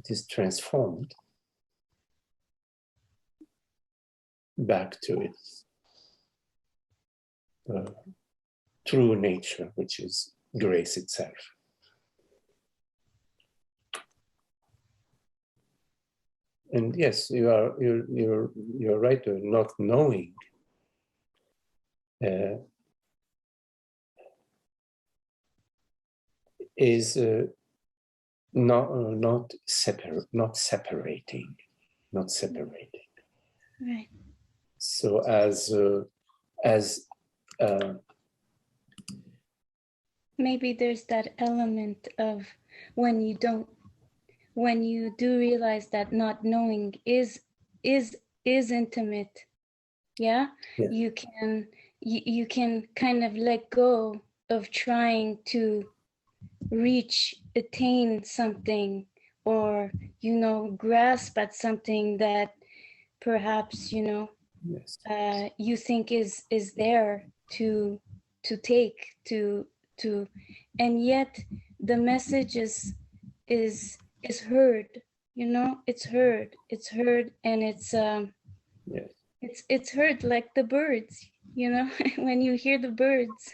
is transformed back to its true nature, which is grace itself. And yes, you're right. Not knowing is not separating. Right. So as maybe there's that element of when you do realize that not knowing is intimate. Yeah. You can kind of let go of trying to attain something, or grasp at something that perhaps you think is there to take to and yet the message is heard. It's heard, and it's heard, like the birds. When you hear the birds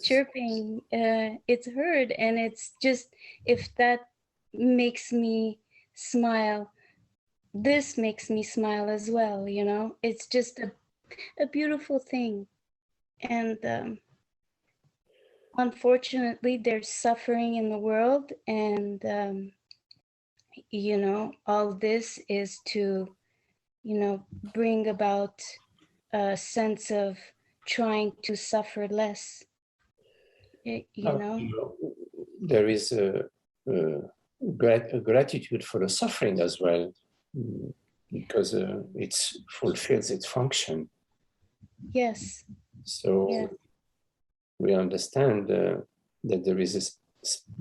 chirping, it's heard, and it's just, if that makes me smile, this makes me smile as well. It's just a beautiful thing. And unfortunately there's suffering in the world, and all this is to bring about a sense of trying to suffer less. There is a gratitude for the suffering as well, because it fulfills its function. Yes. So we understand that there is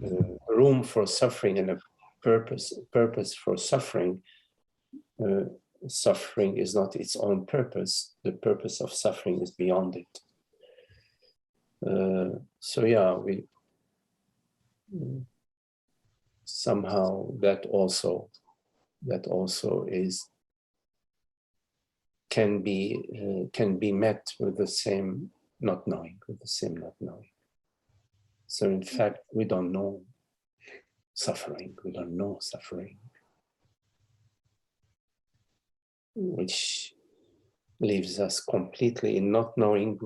a room for suffering and a purpose for suffering. Suffering is not its own purpose. The purpose of suffering is beyond it. So yeah, we somehow that also is can be met with the same not knowing. So in fact, we don't know suffering. We don't know suffering, which leaves us completely in not knowing.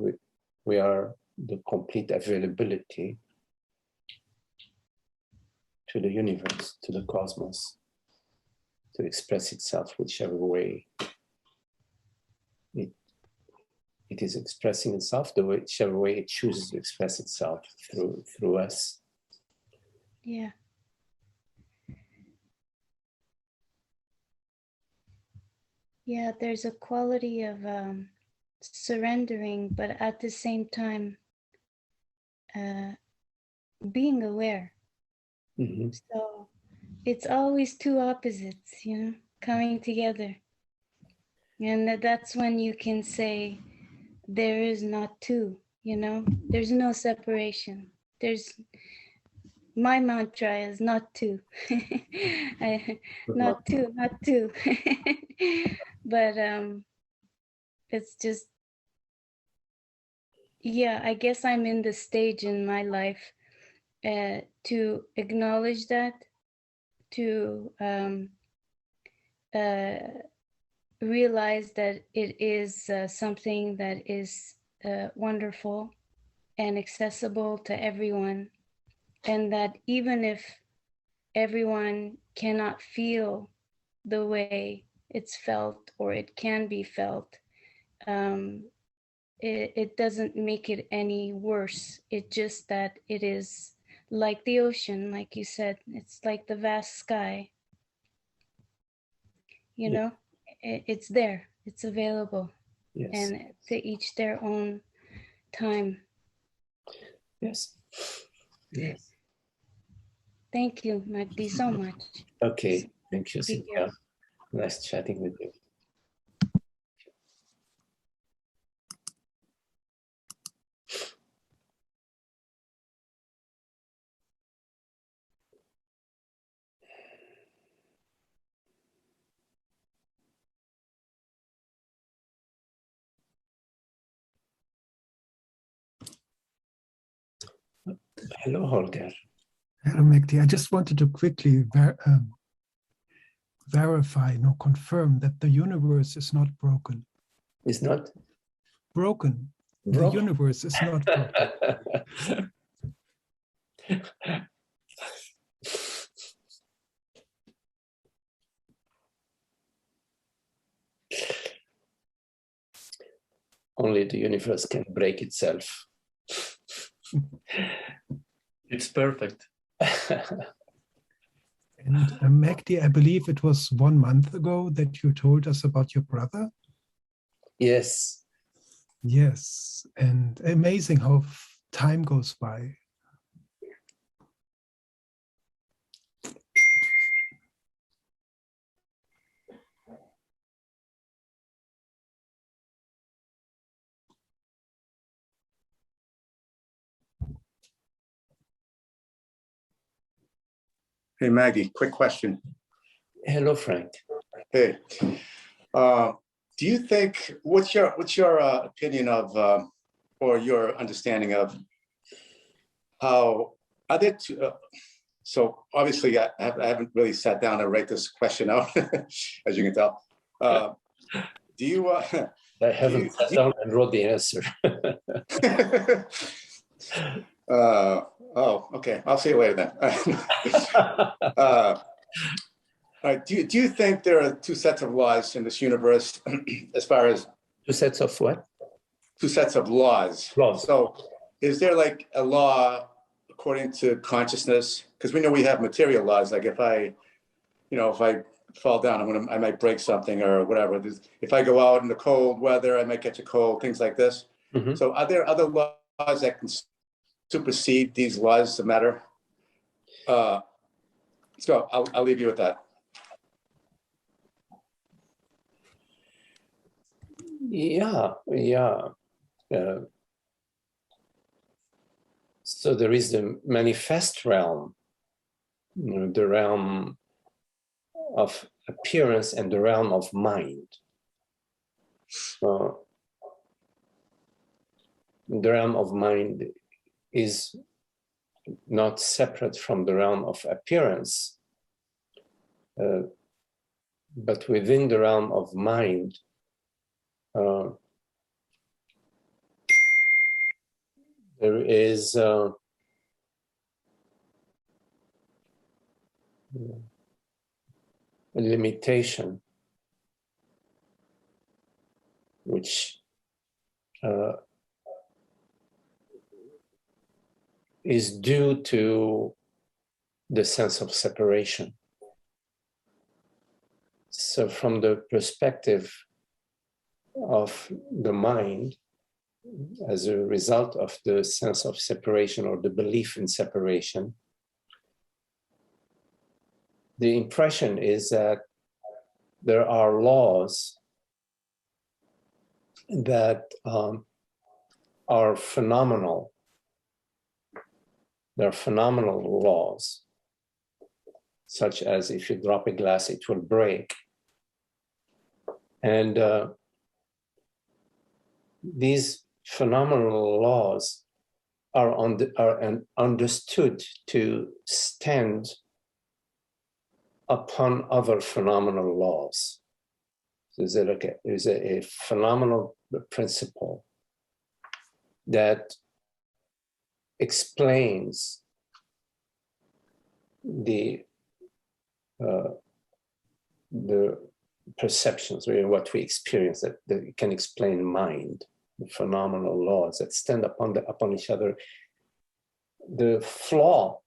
We are the complete availability to the universe, to the cosmos, to express itself whichever way it is expressing itself, whichever way it chooses to express itself through us. Yeah. Yeah, there's a quality of surrendering, but at the same time, being aware. Mhm. So it's always two opposites, coming together. And that's when you can say there is not two, there's no separation. My mantra is not two. Not two, not two. But it's just, yeah, I guess I'm in the stage in my life to acknowledge that, to realize that it is something that is wonderful and accessible to everyone, and that even if everyone cannot feel the way it's felt or it can be felt, it doesn't make it any worse. It just that it is like the ocean, like you said, it's like the vast sky, Yeah. it's there, it's available, Yes. and to each their own time. Yes. Yes. Thank you, Magdi, so much. Okay. Thank you, Be here. Cynthia. Nice chatting with you. Hello, Holger. Hello, Magdi. I just wanted to quickly verify, confirm that the universe is not broken. It's not Broken. The broken. universe is not broken. Only the universe can break itself. It's perfect. And Magdi, I believe it was 1 month ago that you told us about your brother. Yes. Yes, and amazing how time goes by. Hey, Maggie, quick question. Hello, Frank. Hey, do you think, what's your opinion of, or your understanding of how, are there two, so obviously I haven't really sat down and write this question out, as you can tell. Do you, I haven't sat down and wrote the answer. oh, okay. I'll see you later then. All right. Do you think there are two sets of laws in this universe, as far as Two sets of what? two sets of laws? Laws. So, is there like a law according to consciousness? Because we know we have material laws. Like if I fall down, I might break something or whatever. If I go out in the cold weather, I might catch a cold. Things like this. Mm-hmm. So, are there other laws that can supersede these laws of matter? So I'll leave you with that. Yeah. So there is the manifest realm, the realm of appearance and the realm of mind. The realm of mind is not separate from the realm of appearance, but within the realm of mind, there is a limitation which is due to the sense of separation. So from the perspective of the mind, as a result of the sense of separation or the belief in separation, the impression is that there are laws that are phenomenal. There are phenomenal laws, such as if you drop a glass, it will break. And these phenomenal laws are understood to stand upon other phenomenal laws. There's a phenomenal principle that explains the perceptions, or what we experience, that can explain mind, the phenomenal laws that stand upon each other. The flaw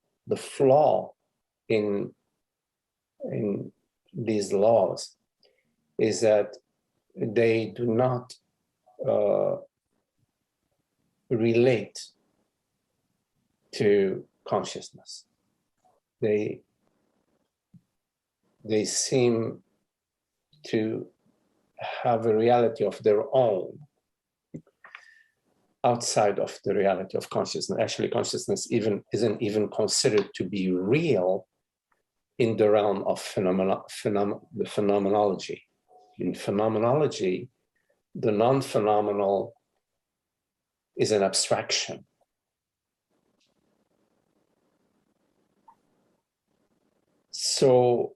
in these laws is that they do not relate to consciousness. They seem to have a reality of their own outside of the reality of consciousness. Actually, consciousness isn't even considered to be real in the realm of the phenomenology. In phenomenology, the non-phenomenal is an abstraction. So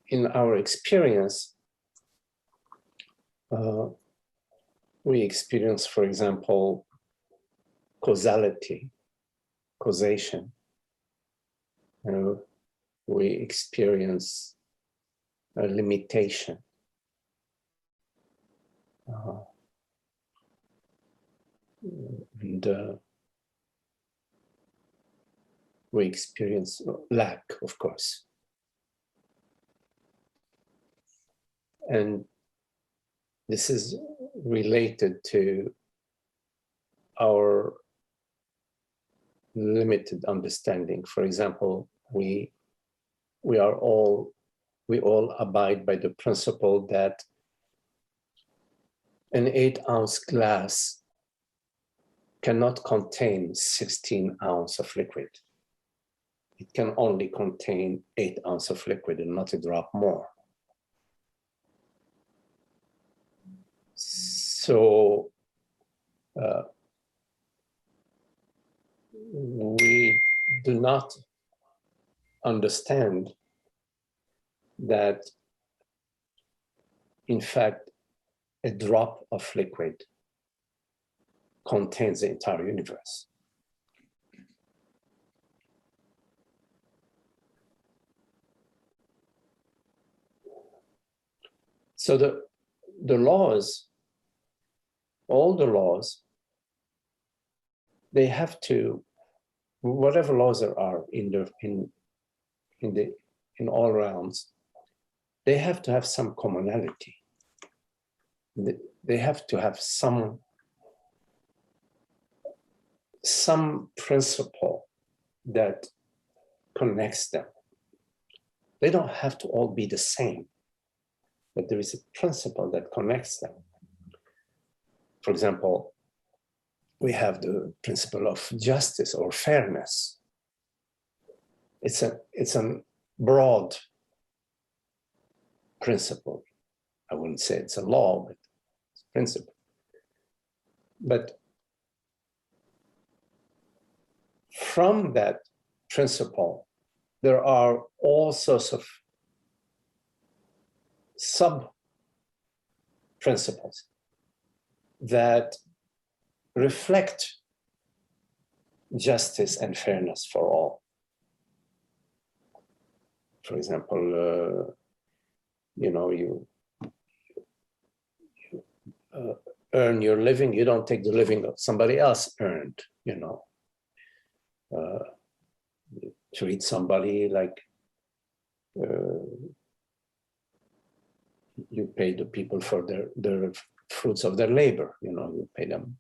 in our experience, we experience, for example, causality, causation. We experience a limitation. And we experience lack, of course. And this is related to our limited understanding. For example, we all abide by the principle that an 8-ounce glass cannot contain 16 ounces of liquid. It can only contain 8 ounces of liquid and not a drop more. So we do not understand that, in fact, a drop of liquid contains the entire universe. So the laws, all the laws, they have to, whatever laws there are in all realms, they have to have some commonality. They have to have some principle that connects them. They don't have to all be the same, but there is a principle that connects them. For example, we have the principle of justice or fairness. It's a broad principle. I wouldn't say it's a law, but it's a principle. But from that principle, there are all sorts of sub-principles that reflect justice and fairness for all. For example, you earn your living, you don't take the living of somebody else earned, you treat somebody like you pay the people for their fruits of their labor, you pay them.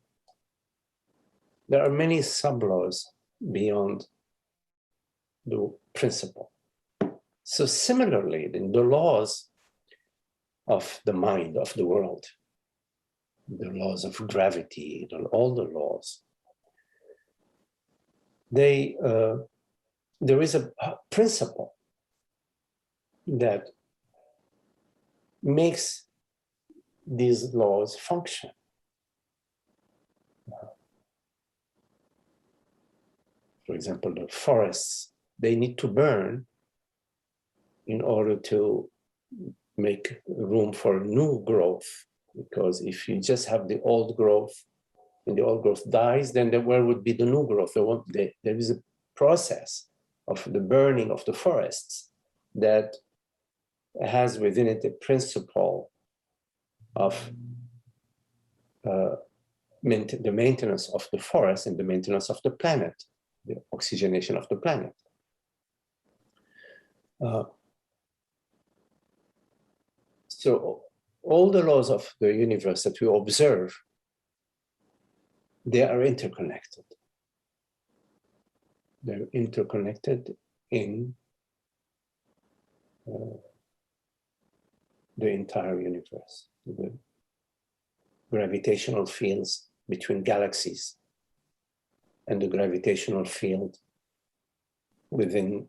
There are many sub-laws beyond the principle. So similarly, in the laws of the mind, of the world, the laws of gravity, all the laws, there is a principle that makes these laws function. For example, the forests, they need to burn in order to make room for new growth. Because if you just have the old growth and the old growth dies, then where would be the new growth? There is a process of the burning of the forests that has within it a principle of the maintenance of the forest and the maintenance of the planet, the oxygenation of the planet. So all the laws of the universe that we observe, they are interconnected. They're interconnected in the entire universe. The gravitational fields between galaxies and the gravitational field within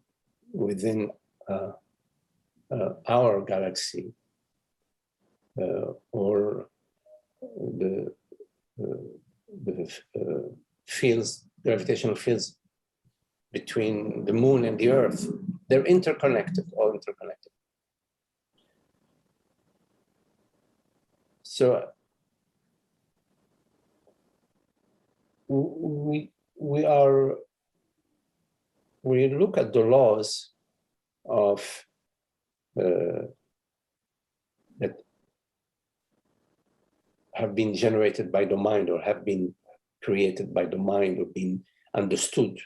our galaxy, or the fields, gravitational fields between the moon and the earth, they're interconnected, all interconnected. So we look at the laws of that have been generated by the mind, or have been created by the mind, or been understood.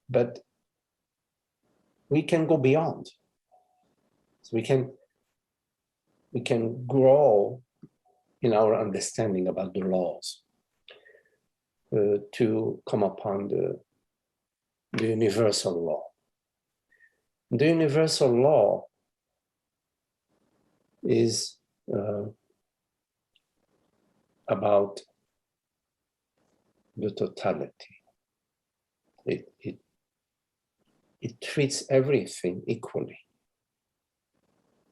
But we can go beyond. So we can grow in our understanding about the laws to come upon the universal law. The universal law is about the totality. It treats everything equally.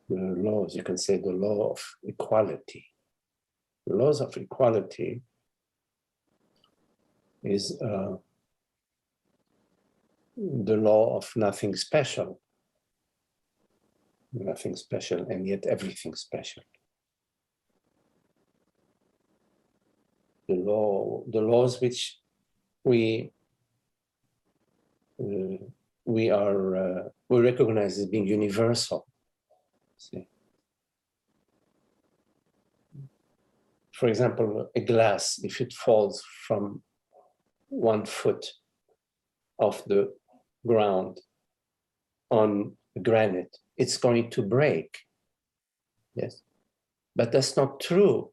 The laws, you can say the law of equality. The laws of equality is the law of nothing special. Nothing special, and yet everything special. The laws which we recognize as being universal. See? For example, a glass, if it falls from 1 foot off the ground on granite, it's going to break. Yes, but that's not true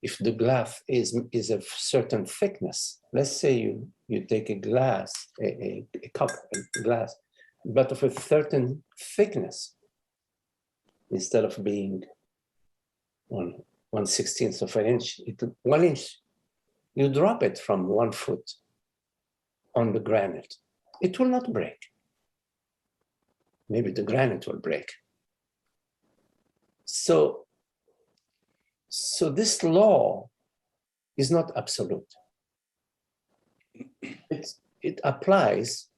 if the glass is of certain thickness. Let's say you take a glass, a cup, a glass, but of a certain thickness, instead of being 1/16 of an inch, 1 inch, you drop it from 1 foot on the granite, it will not break. Maybe the granite will break. So this law is not absolute. It applies,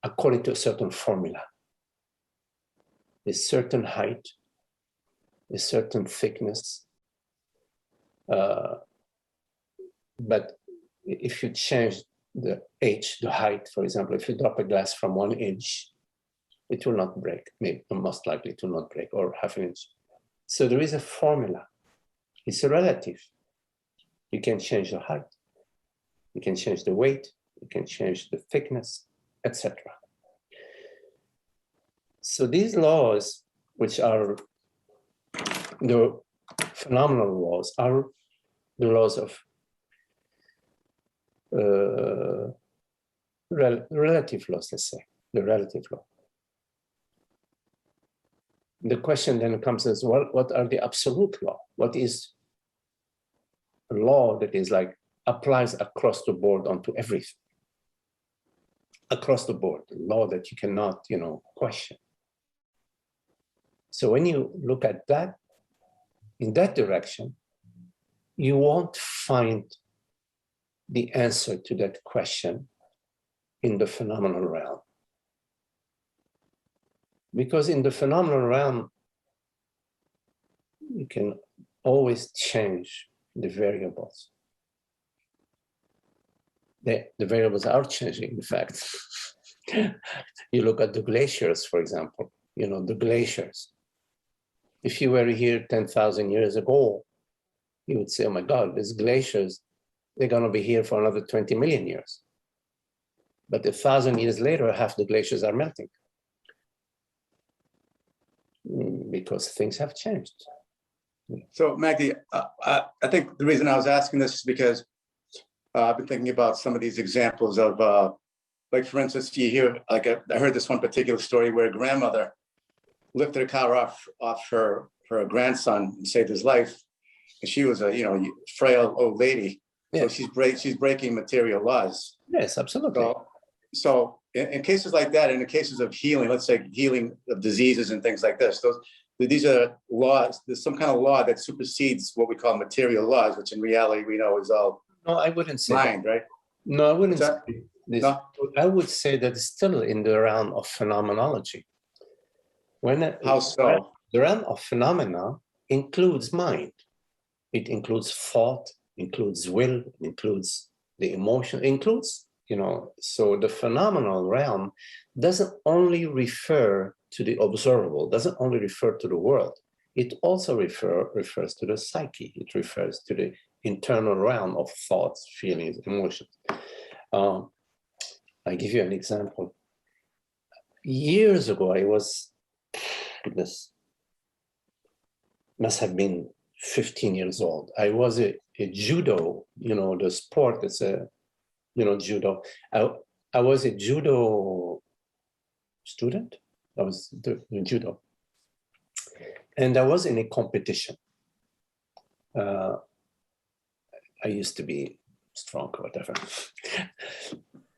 according to a certain formula. A certain height, a certain thickness. But if you change the height, for example, if you drop a glass from 1 inch, it will not break. Maybe most likely it will not break, or half an inch. So there is a formula. It's relative. You can change the height. You can change the weight. You can change the thickness. etc. So these laws, which are the phenomenal laws, are the laws of relative laws, let's say, the relative law. The question then comes as, well, what are the absolute law? What is a law that is like applies across the board onto everything? Across the board, a law that you cannot, question. So when you look at that, in that direction, you won't find the answer to that question in the phenomenal realm. Because in the phenomenal realm, you can always change the variables. The variables are changing, in fact. You look at the glaciers, for example, the glaciers. If you were here 10,000 years ago, you would say, oh my God, these glaciers, they're going to be here for another 20 million years. But 1,000 years later, half the glaciers are melting. Because things have changed. So Magdi, I think the reason I was asking this is because I've been thinking about some of these examples of, like for instance, you hear, like I heard this one particular story where a grandmother lifted a car off her grandson and saved his life. And she was a frail old lady. Yeah. So she's breaking material laws. Yes, absolutely. So in cases like that, and in cases of healing, let's say healing of diseases and things like this, these are laws. There's some kind of law that supersedes what we call material laws, which in reality we know is all. No, I wouldn't say mind, that. Right? No, I wouldn't say this. No? I would say that it's still in the realm of phenomenology. How so? The realm of phenomena includes mind. It includes thought, includes will, includes the emotion, includes, so the phenomenal realm doesn't only refer to the observable, doesn't only refer to the world. It also refers to the psyche. It refers to the internal realm of thoughts, feelings, emotions. I'll give you an example. Years ago, this must have been 15 years old. I was a judo, the sport is judo. I was a judo student. I was doing judo. And I was in a competition. I used to be strong or whatever.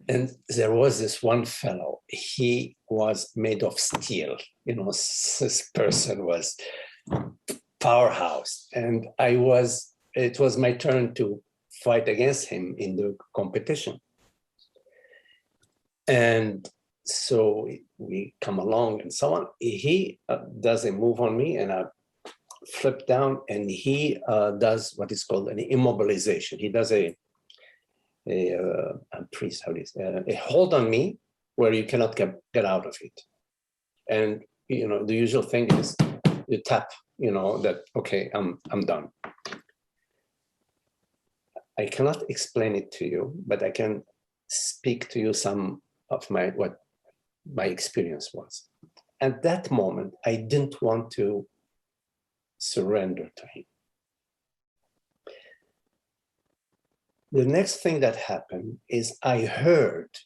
And there was this one fellow, he was made of steel. This person was powerhouse. And it was my turn to fight against him in the competition. And so we come along and so on. He does a move on me and I flip down, and he does what is called an immobilization. He does a hold on me where you cannot get out of it. And the usual thing is you tap, that okay, I'm done. I cannot explain it to you, but I can speak to you some of what my experience was. At that moment, I didn't want to surrender to him. The next thing that happened is I heard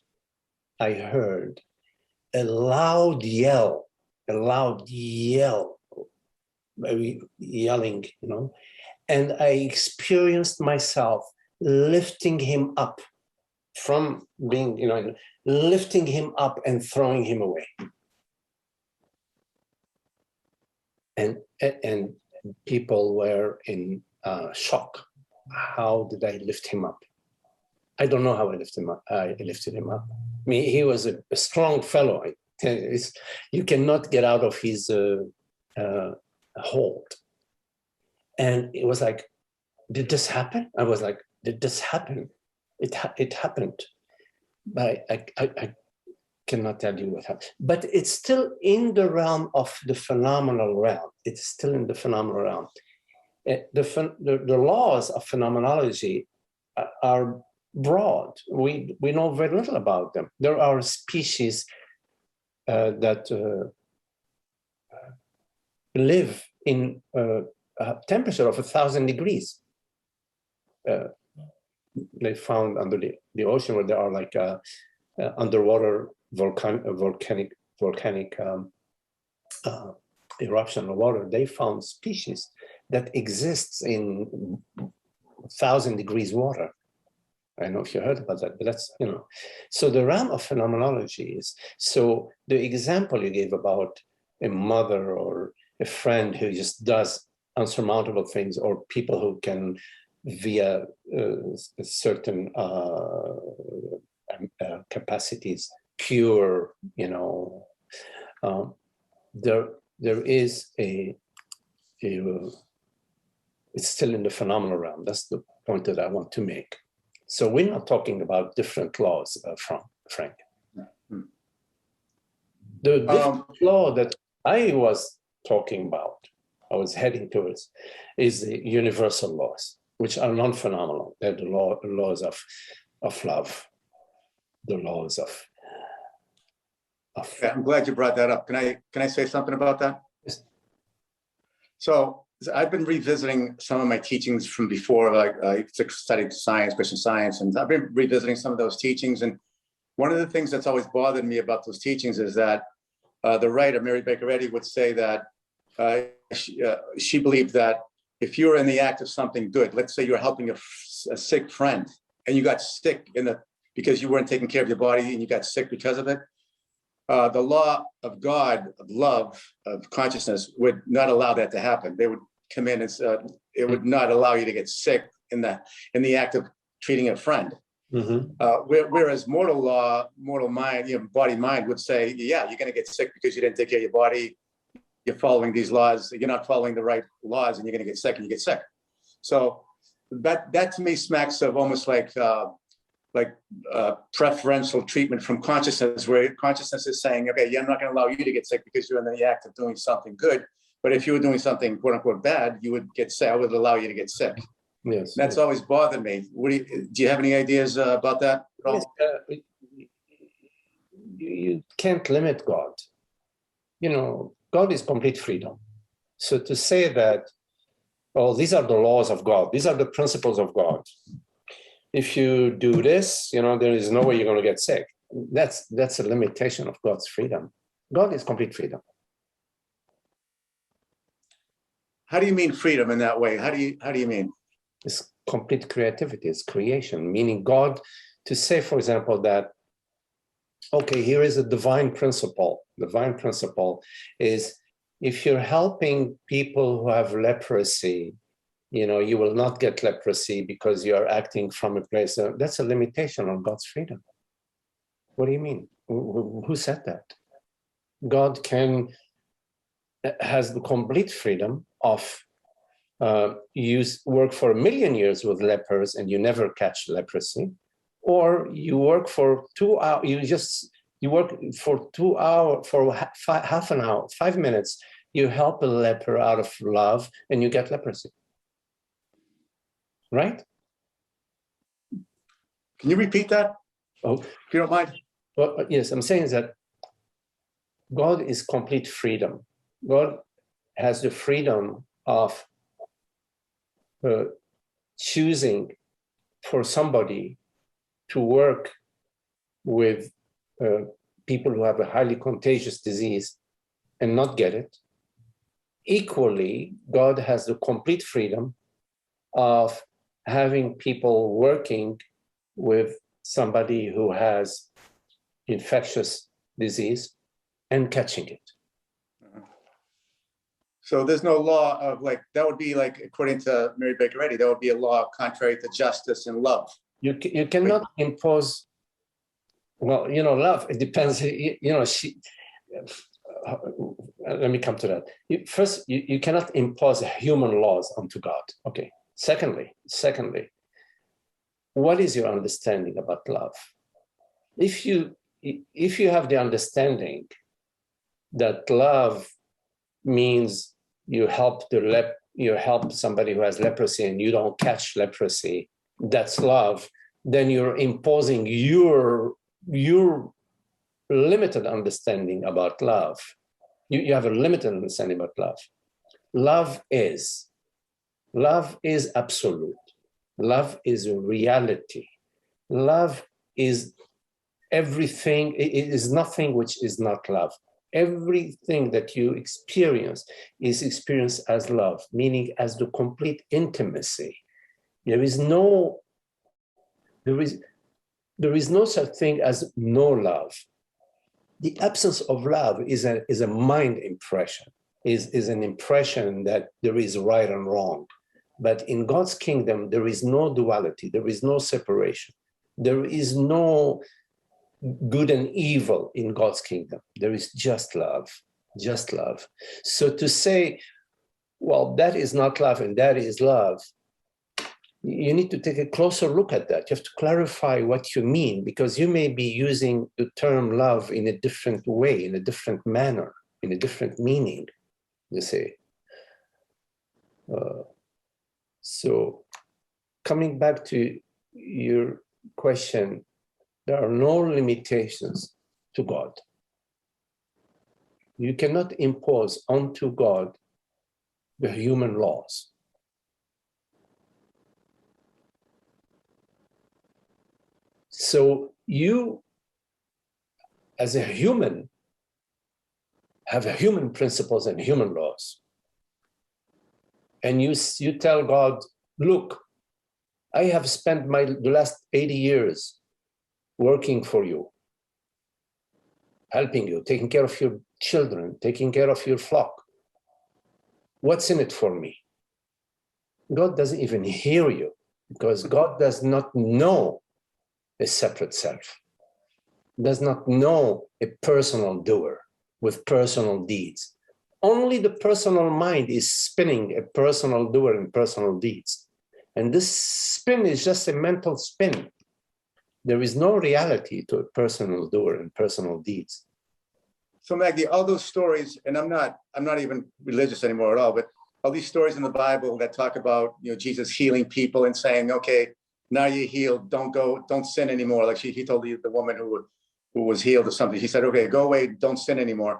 a loud yell, yelling, and I experienced myself lifting him up from being, lifting him up and throwing him away. And people were in shock. How did I lift him up? I don't know how I lifted him up. I mean, he was a strong fellow. You cannot get out of his hold. And it was like, did this happen? I was like, did this happen? It happened. But I cannot tell you what happened. But it's still in the realm of the phenomenal realm. It's still in the phenomenal realm. The laws of phenomenology are broad. We know very little about them. There are species that live in a temperature of 1,000 degrees. They found under the ocean where there are like underwater volcanic eruption of water. They found species that exists in 1,000 degrees water. I don't know if you heard about that, but that's, you know. So the realm of phenomenology is, so the example you gave about a mother or a friend who just does unsurmountable things, or people who can, via certain capacities, cure, you know, there is it's still in the phenomenal realm. That's the point that I want to make. So we're not talking about different laws, Frank. The different law that I was talking about, I was heading towards, is the universal laws, which are non-phenomenal. They're the laws of love, the laws of. Yeah, I'm glad you brought that up. Can I say something about that? Yes. So I've been revisiting some of my teachings from before, like I studied science, Christian Science, and I've been revisiting some of those teachings. And one of the things that's always bothered me about those teachings is that the writer, Mary Baker Eddy, would say that she believed that if you were in the act of something good, let's say you're helping a sick friend, and you got sick because you weren't taking care of your body and you got sick because of it, the law of God, of love, of consciousness would not allow that to happen. They would come in and it would not allow you to get sick in the act of treating a friend. Mm-hmm. Whereas mortal law, mortal mind, body mind would say, yeah, you're going to get sick because you didn't take care of your body. You're following these laws. You're not following the right laws, and you're going to get sick, and you get sick. So that to me smacks of almost like preferential treatment from consciousness, where consciousness is saying, okay, yeah, I'm not going to allow you to get sick because you're in the act of doing something good. But if you were doing something quote unquote bad, you would get sick. I would allow you to get sick. Yes. That's always bothered me. Do you have any ideas about that at all? Yes, you can't limit God. God is complete freedom. So to say that, oh, these are the laws of God, these are the principles of God. If you do this, there is no way you're going to get sick. That's a limitation of God's freedom. God is complete freedom. How do you mean freedom in that way? How do you mean? It's complete creativity, it's creation, meaning God, to say, for example, that, okay, here is a divine principle. Divine principle is if you're helping people who have leprosy, you will not get leprosy because you are acting from a place. That's a limitation on God's freedom. What do you mean? Who said that? God has the complete freedom of you work for 1,000,000 years with lepers and you never catch leprosy, or you work for 2 hours. You work for 2 hours, for half an hour, 5 minutes. You help a leper out of love, and you get leprosy. Right? Can you repeat that? Oh, if you don't mind. Well, yes, I'm saying that God is complete freedom. God has the freedom of choosing for somebody to work with people who have a highly contagious disease and not get it. Equally, God has the complete freedom of having people working with somebody who has infectious disease and catching it. So there's no law of that would be according to Mary Baker Eddy, that would be a law contrary to justice and love. You cannot impose, love, it depends, let me come to that. First, you cannot impose human laws onto God. Okay. Secondly, what is your understanding about love? If you have the understanding that love means you help somebody who has leprosy and you don't catch leprosy, that's love, then you're imposing your limited understanding about love. You have a limited understanding about love. Love is absolute. Love is reality. Love is everything. It is nothing which is not love. Everything that you experience is experienced as love, meaning as the complete intimacy. There is no such thing as no love. The absence of love is a mind impression, is an impression that there is right and wrong. But in God's kingdom, there is no duality, there is no separation. There is no good and evil in God's kingdom. There is just love, just love. So to say, well, that is not love and that is love, you need to take a closer look at that. You have to clarify what you mean, because you may be using the term love in a different way, in a different manner, in a different meaning, you see. So coming back to your question, there are no limitations to God. You cannot impose onto God the human laws. So you, as a human, have human principles and human laws. And you tell God, look, I have spent the last 80 years working for you, helping you, taking care of your children, taking care of your flock. What's in it for me? God doesn't even hear you, because God does not know a separate self, does not know a personal doer with personal deeds. Only the personal mind is spinning a personal doer and personal deeds. And this spin is just a mental spin. There is no reality to a personal doer and personal deeds. So Maggie, all those stories, and I'm not even religious anymore at all, but all these stories in the Bible that talk about, Jesus healing people and saying, okay, now you're healed, don't sin anymore. Like he told the woman who was healed or something. He said, okay, go away, don't sin anymore.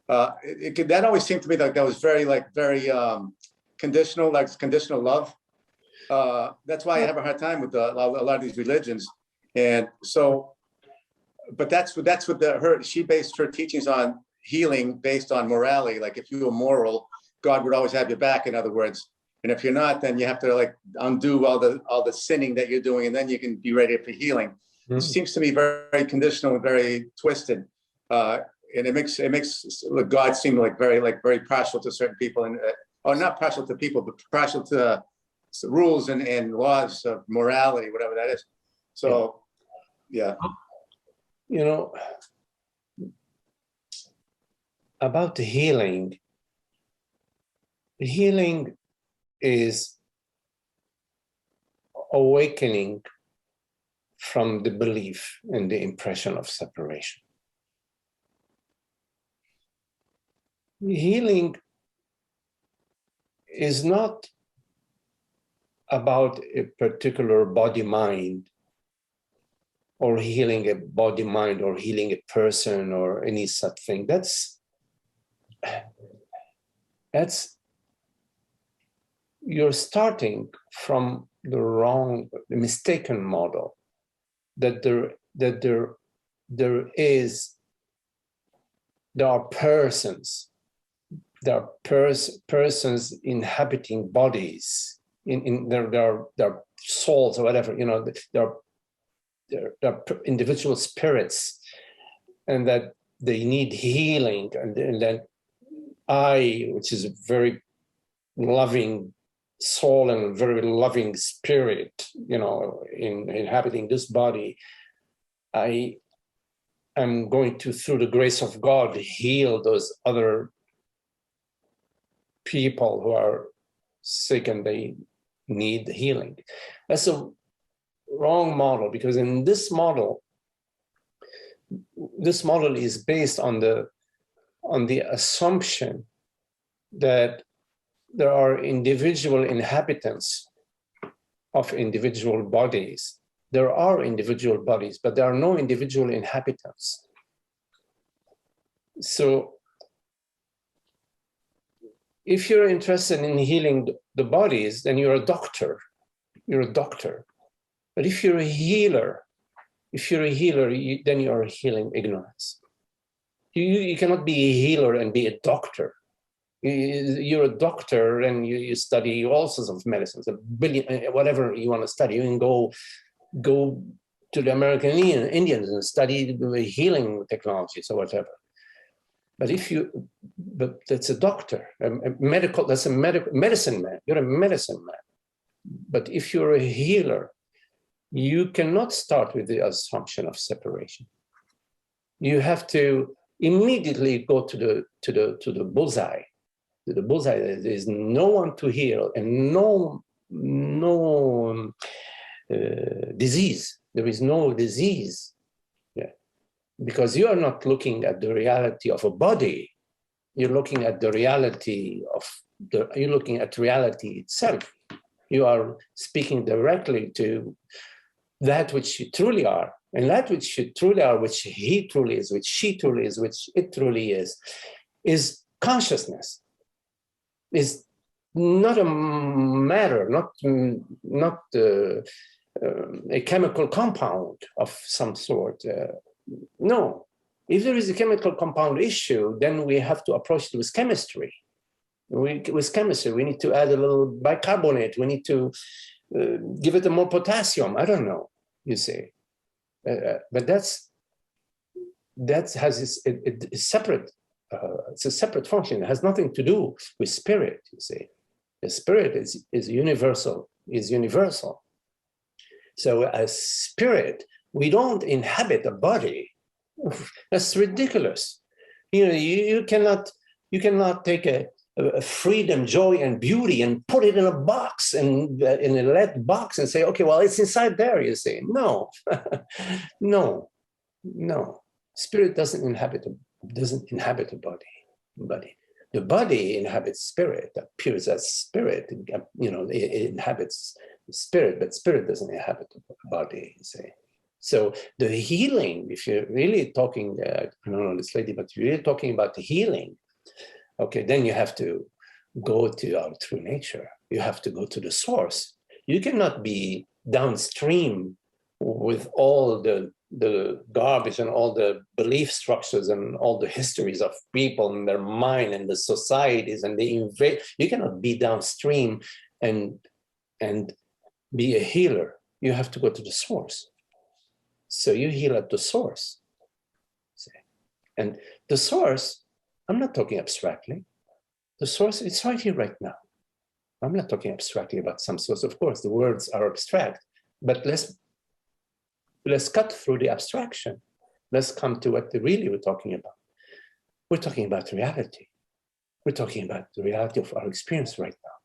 That always seemed to me like that was very conditional, like conditional love. That's why I have a hard time with a lot of these religions. And so, but that's what she based her teachings on, healing based on morality. Like if you were moral, God would always have your back, in other words. And if you're not, then you have to like undo all the sinning that you're doing, and then you can be ready for healing. Mm-hmm. It seems to me very, very conditional and very twisted. And it makes God seem like very partial to certain people, and or not partial to people, but partial to rules and laws of morality, whatever that is. So, yeah. About the healing is awakening from the belief and the impression of separation. Healing is not about a particular body-mind, or healing a body-mind, or healing a person, or any such thing. That's you're starting from the mistaken model that there are persons. There are persons inhabiting bodies, in their souls or whatever, there are individual spirits, and that they need healing, and that I, which is a very loving soul and very loving spirit, in inhabiting this body, I am going to, through the grace of God, heal those other people who are sick and they need healing. That's a wrong model, because in this model is based on the assumption that there are individual inhabitants of individual bodies there are individual bodies, but there are no individual inhabitants. So if you're interested in healing the bodies, then you're a doctor. You're a doctor. But if you're a healer, then you're healing ignorance. You cannot be a healer and be a doctor. You're a doctor and you study all sorts of medicines, a billion, whatever you want to study. You can go to the American Indians and study the healing technologies or whatever. But that's a doctor, that's a medicine man. You're a medicine man. But if you're a healer, you cannot start with the assumption of separation. You have to immediately go to the bullseye. To the bullseye, there is no one to heal and no disease. There is no disease. Yeah. Because you are not looking at the reality of a body. You're looking at the reality you're looking at reality itself. You are speaking directly to that which you truly are, and that which you truly are, which he truly is, which she truly is, which it truly is consciousness. Is not a matter, not a chemical compound of some sort. No, if there is a chemical compound issue, then we have to approach it with chemistry. With chemistry, we need to add a little bicarbonate. We need to give it more potassium. I don't know, you say. But that has a separate, it's a separate function. It has nothing to do with spirit, you see. The spirit is universal, So as spirit, we don't inhabit a body. That's ridiculous. You cannot take a freedom, joy, and beauty and put it in a box and in a lead box and say, okay, well, it's inside there, you say. No, no. Spirit doesn't inhabit a body. The body inhabits spirit, appears as spirit. It inhabits spirit, but spirit doesn't inhabit the body, you say. So the healing, if you're really talking, I don't know this lady, but you're really talking about the healing, okay, then you have to go to our true nature. You have to go to the source. You cannot be downstream with all the garbage and all the belief structures and all the histories of people and their mind and the societies and the invade. You cannot be downstream and be a healer. You have to go to the source. So you heal at the source. And the source, I'm not talking abstractly. The source, it's right here, right now. I'm not talking abstractly about some source. Of course, the words are abstract, but let's cut through the abstraction. Let's come to what really we're talking about. We're talking about reality. We're talking about the reality of our experience right now.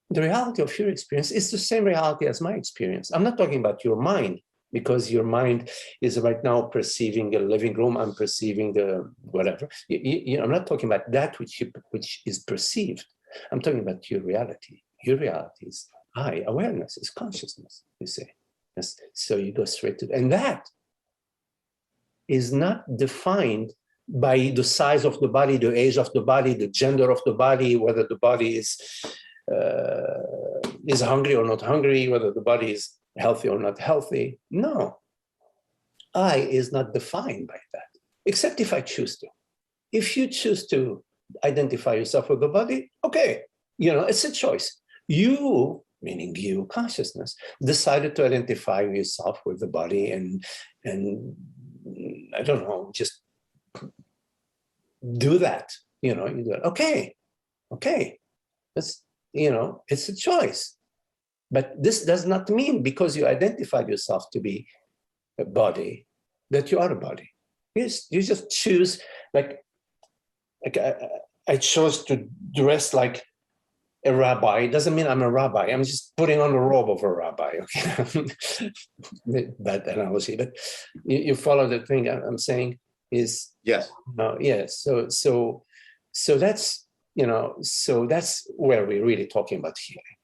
The reality of your experience is the same reality as my experience. I'm not talking about your mind, because your mind is right now perceiving a living room. I'm perceiving the whatever. I'm not talking about that which is perceived. I'm talking about your reality. Your reality is awareness, is consciousness, you say. Yes. So you go straight to, and that is not defined by the size of the body, the age of the body, the gender of the body, whether the body is hungry or not hungry, whether the body is healthy or not healthy. No, I is not defined by that, except if I choose to. If you choose to identify yourself with the body, okay, it's a choice. You, meaning you, consciousness, decided to identify yourself with the body and I don't know, just do that. You do it. Okay, that's, it's a choice. But this does not mean because you identified yourself to be a body that you are a body. You just choose, like I chose to dress like a rabbi. It doesn't mean I'm a rabbi. I'm just putting on the robe of a rabbi. Okay, bad analogy, but you follow the thing I'm saying is yes. Yes. So that's so that's where we're really talking about healing.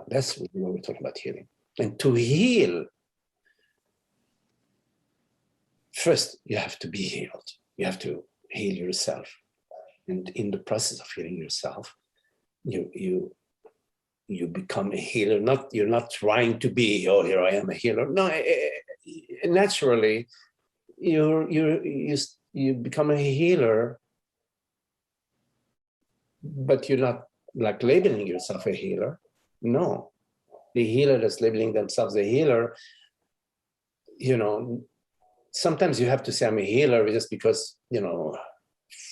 That's where we're talking about healing. And to heal, first you have to be healed. You have to heal yourself. And in the process of healing yourself, you become a healer. You're not trying to be, oh, here I am a healer. No, naturally, you become a healer, but you're not like labeling yourself a healer. No, the healer that's labeling themselves a healer, sometimes you have to say I'm a healer just because,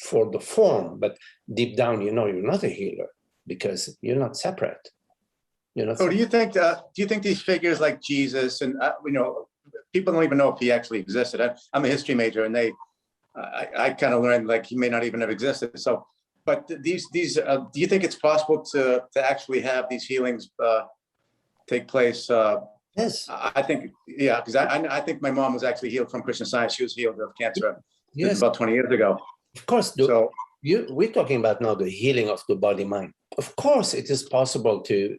for the form, but deep down, you're not a healer because you're not separate. So do you think these figures like Jesus and, people don't even know if he actually existed. I'm a history major, and I kind of learned like he may not even have existed. So, but these do you think it's possible to actually have these healings take place? Yes. I think, yeah, because I think my mom was actually healed from Christian Science. She was healed of cancer about 20 years ago. Of course. So we're talking about now the healing of the body mind. Of course, it is possible to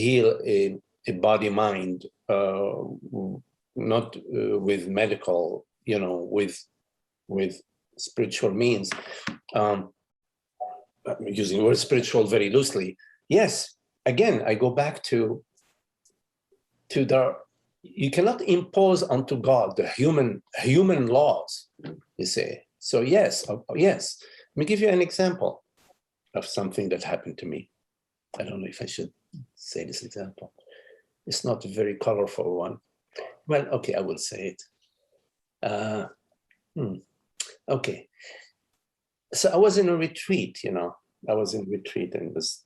heal a body mind, not with medical, with spiritual means. I'm using the word spiritual very loosely. Yes. Again, I go back to you cannot impose onto God the human laws, you say. So yes. Let me give you an example of something that happened to me. I don't know if I should say this example. It's not a very colorful one. Well, okay, I will say it. Okay. So I was in a retreat, I was in retreat, and it was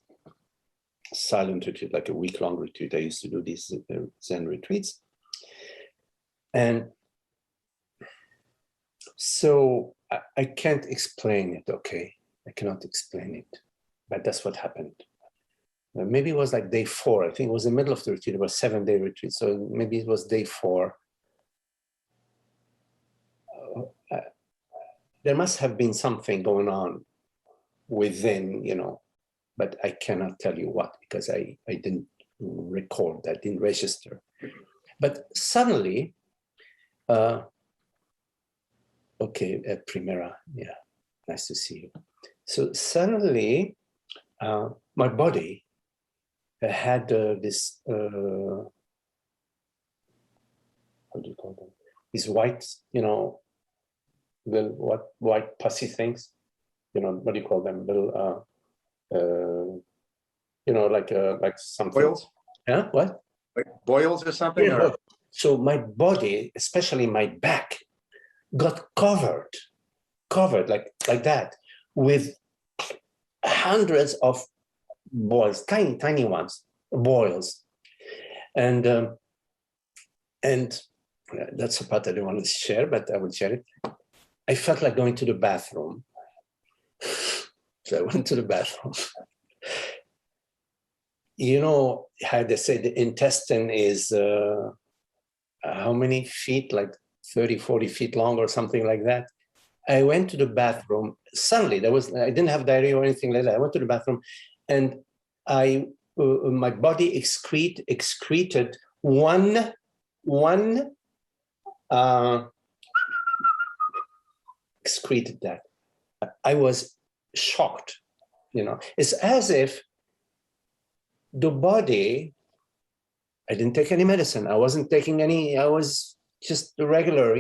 silent retreat, like a week-long retreat. I used to do these Zen retreats. And so I can't explain it, okay? I cannot explain it, but that's what happened. Maybe it was like day 4. I think it was the middle of the retreat. It was a 7-day retreat. So maybe it was day 4. There must have been something going on within, but I cannot tell you what, because I didn't record, I didn't register. But suddenly, Primera, yeah, nice to see you. So suddenly, my body had this, how do you call them? These white, little white pussy things, what do you call them? Little, like something. boils? Yeah, what? Like boils or something? Yeah, or? So my body, especially my back, got covered like that with hundreds of boils, tiny ones, boils. And that's a part I don't want to share, but I will share it. I felt like going to the bathroom. So I went to the bathroom. How they say the intestine is how many feet, like 30, 40 feet long or something like that. I went to the bathroom. Suddenly, I didn't have diarrhea or anything like that. I went to the bathroom, and my body excreted one excreted that. I was shocked. It's as if the body, I didn't take any medicine. I wasn't taking any, I was just the regular,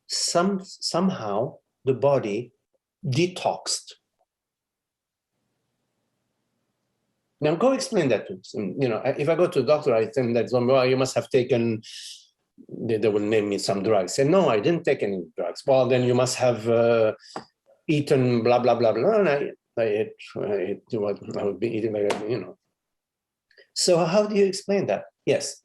somehow the body detoxed. Now go explain that to them. If I go to a doctor, I think that, well, you must have taken, they will name me some drugs. Say, no, I didn't take any drugs. Well, then you must have eaten blah, blah, blah, blah. And I ate what I would be eating, So how do you explain that? Yes.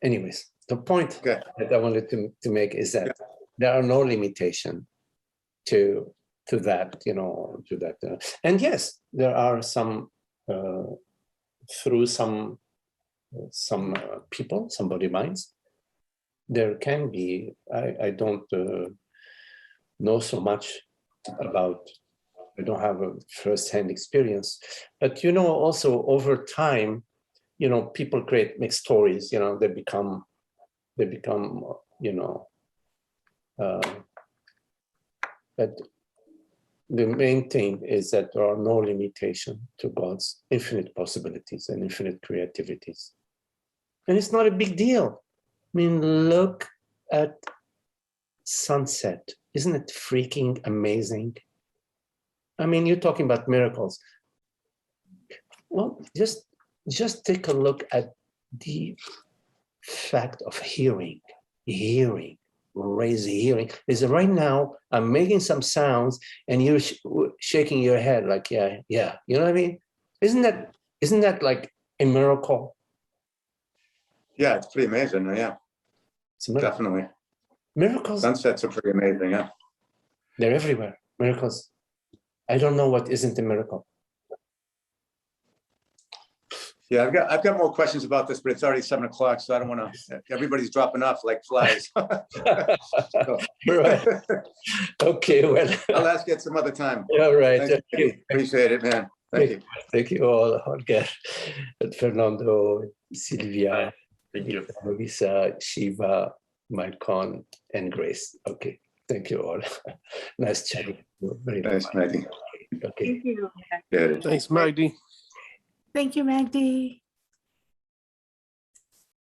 Anyways, the point that I wanted to make is that there are no limitation to that, to that. And yes, there are some, through some people, some body minds, there can be, I don't know so much about, I don't have a first-hand experience, but also over time, people create mixed stories, they become they become, but the main thing is that there are no limitation to God's infinite possibilities and infinite creativities. And it's not a big deal. I mean, look at sunset. Isn't it freaking amazing? I mean, you're talking about miracles. Well, just take a look at the fact of hearing, raise hearing. Is right now I'm making some sounds and you're shaking your head like, yeah. You know what I mean? Isn't that like a miracle? Yeah, it's pretty amazing. Yeah, It's a miracle. definitely. Miracles, Sunsets are pretty amazing. Yeah. they're everywhere. Miracles. I don't know what isn't a miracle. Yeah, I've got more questions about this, but it's already 7 o'clock, so I don't want to. Everybody's dropping off like flies. So, Right. Okay, well. I'll ask you at some other time. All right. Thank you. Okay. Appreciate it, man. Thank you. Thank you all, Holger, Fernando, Sylvia, Thank you. Luisa, Shiva, Malcolm, and Grace. Okay, thank you all. Nice chatting. Very Thanks, Maggie. Okay. Thank you. Good. Thanks, Magdi. Thank you, Magdi.